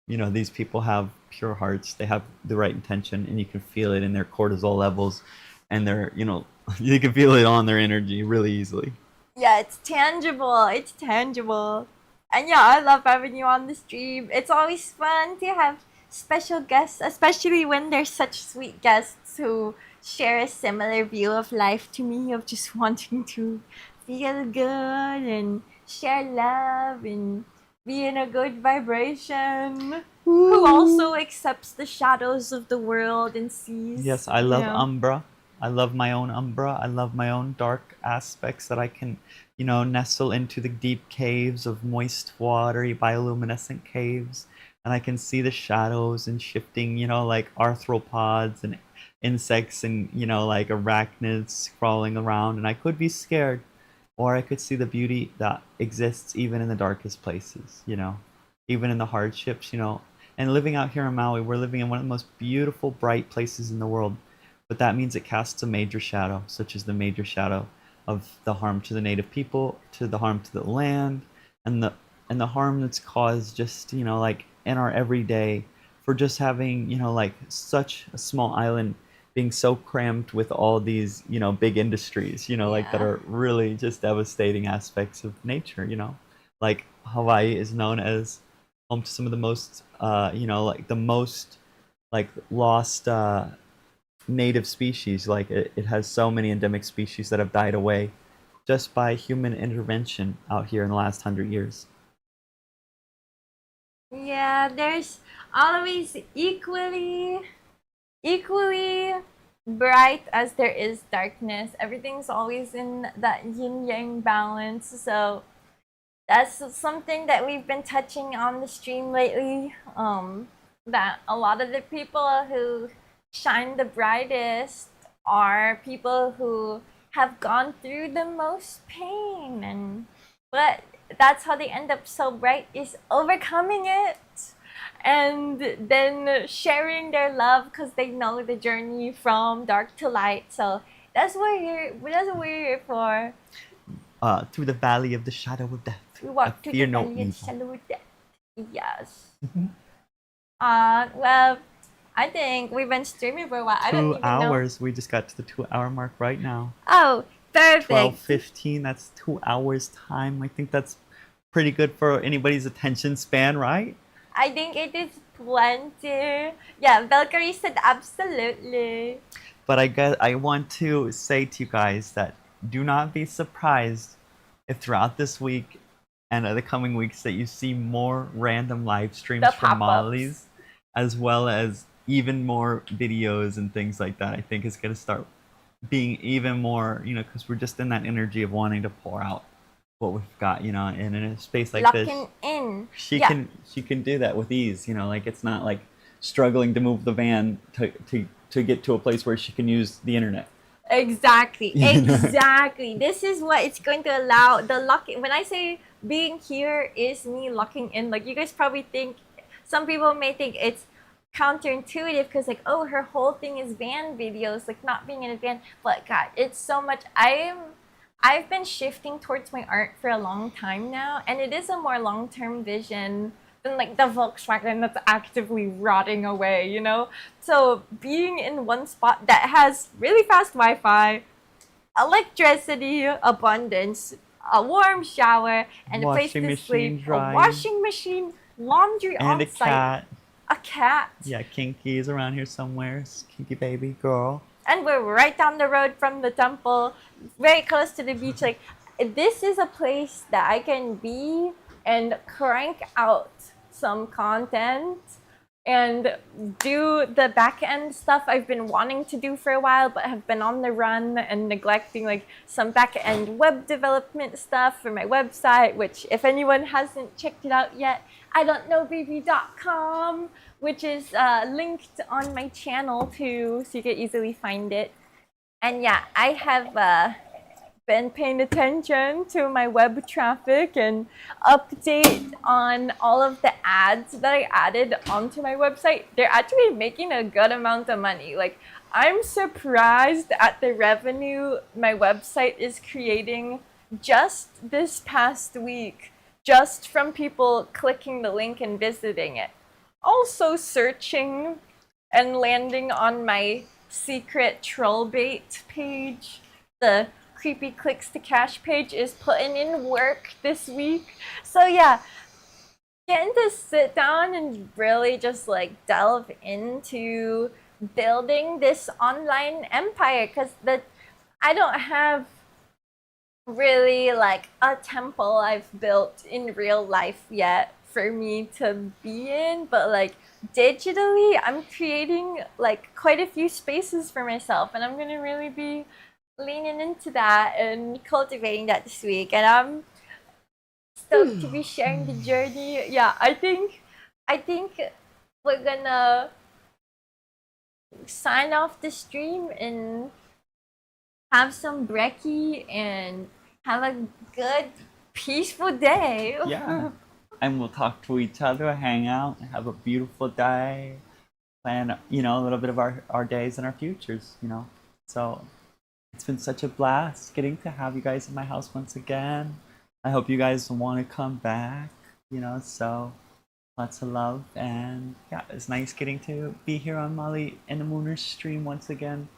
these people have pure hearts. They have the right intention, and you can feel it in their cortisol levels, and their, you can feel it on their energy really easily. Yeah, it's tangible. It's tangible. And yeah, I love having you on the stream. It's always fun to have special guests, especially when there's such sweet guests who share a similar view of life to me, of just wanting to feel good and share love and be in a good vibration, who also accepts the shadows of the world and sees, Yes, I love Umbra. I love my own Umbra. I love my own dark aspects that I can, nestle into the deep caves of moist, watery, bioluminescent caves. And I can see the shadows and shifting, like arthropods and insects and, like arachnids crawling around. And I could be scared, or I could see the beauty that exists even in the darkest places, even in the hardships, and living out here in Maui, we're living in one of the most beautiful, bright places in the world. But that means it casts a major shadow, such as the major shadow of the harm to the native people, to the harm to the land, and the harm that's caused just, like in our everyday for just having, like such a small island being so crammed with all these, big industries, like that Yeah. are really just devastating aspects of nature, Like Hawaii is known as home to some of the most, like the most like lost native species. Like it has so many endemic species that have died away just by human intervention out here in the last 100 years. Yeah, there's always equally bright as there is darkness. Everything's always in that yin yang balance. So that's something that we've been touching on the stream lately. That a lot of the people who shine the brightest are people who have gone through the most pain, and but that's how they end up so bright, is overcoming it and then sharing their love because they know the journey from dark to light. So that's what we're here for. Through the valley of the shadow of death, We I walk through the fear no valley of the evil. shadow of death. Yes. Well, I think we've been streaming for a while. I don't Two even know. hours. We just got to the 2 hour mark right now. Oh, perfect. 12:15. That's 2 hours time. I think that's pretty good for anybody's attention span, right? I think it is plenty. Yeah, Valkyrie said absolutely. But I want to say to you guys that do not be surprised if throughout this week and the coming weeks that you see more random live streams The from pop-ups. Molly's, as well as even more videos and things like that. I think it's gonna start being even more, because we're just in that energy of wanting to pour out what we've got, and in a space like this, Locking in. she Yeah. can do that with ease, like it's not like struggling to move the van to get to a place where she can use the internet. Exactly. Exactly. This is what it's going to allow the locking. When I say being here is me locking in, like you guys probably think, some people may think it's counterintuitive because like, oh, her whole thing is van videos, like not being in a van. But God, it's so much. I've been shifting towards my art for a long time now, and it is a more long-term vision than like the Volkswagen that's actively rotting away, So being in one spot that has really fast Wi-Fi, electricity, abundance, a warm shower, and a place Washing to machine sleep, drying. a washing machine, laundry And on a site, cat. a cat. Yeah, Kinky is around here somewhere. Kinky baby girl. And we're right down the road from the temple, very close to the beach. Like, this is a place that I can be and crank out some content and do the back end stuff I've been wanting to do for a while, but have been on the run and neglecting like some back end web development stuff for my website, which if anyone hasn't checked it out yet, I don't know baby.com, which is linked on my channel too, so you can easily find it. And yeah, I have been paying attention to my web traffic and update on all of the ads that I added onto my website. They're actually making a good amount of money. Like, I'm surprised at the revenue my website is creating just this past week, just from people clicking the link and visiting it. Also searching and landing on my secret troll bait page. The creepy clicks to cash page is putting in work this week. So yeah, getting to sit down and really just like delve into building this online empire, because I don't have really like a temple I've built in real life yet for me to be in, but like digitally, I'm creating like quite a few spaces for myself, and I'm gonna really be leaning into that and cultivating that this week. And I'm stoked to be sharing the journey. Yeah, I think we're gonna sign off the stream and have some brekkie and have a good, peaceful day. Yeah. And we'll talk to each other, hang out, have a beautiful day, plan, a little bit of our days and our futures, So it's been such a blast getting to have you guys in my house once again. I hope you guys want to come back, so lots of love. And yeah, it's nice getting to be here on Molly and the Mooners stream once again.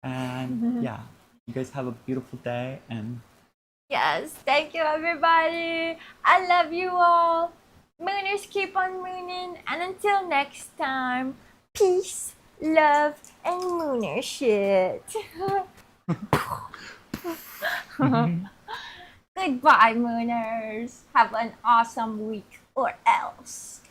And yeah, you guys have a beautiful day. And Yes, thank you everybody. I love you all. Mooners keep on mooning. And until next time, peace, love, and mooner shit. Goodbye, Mooners. Have an awesome week or else.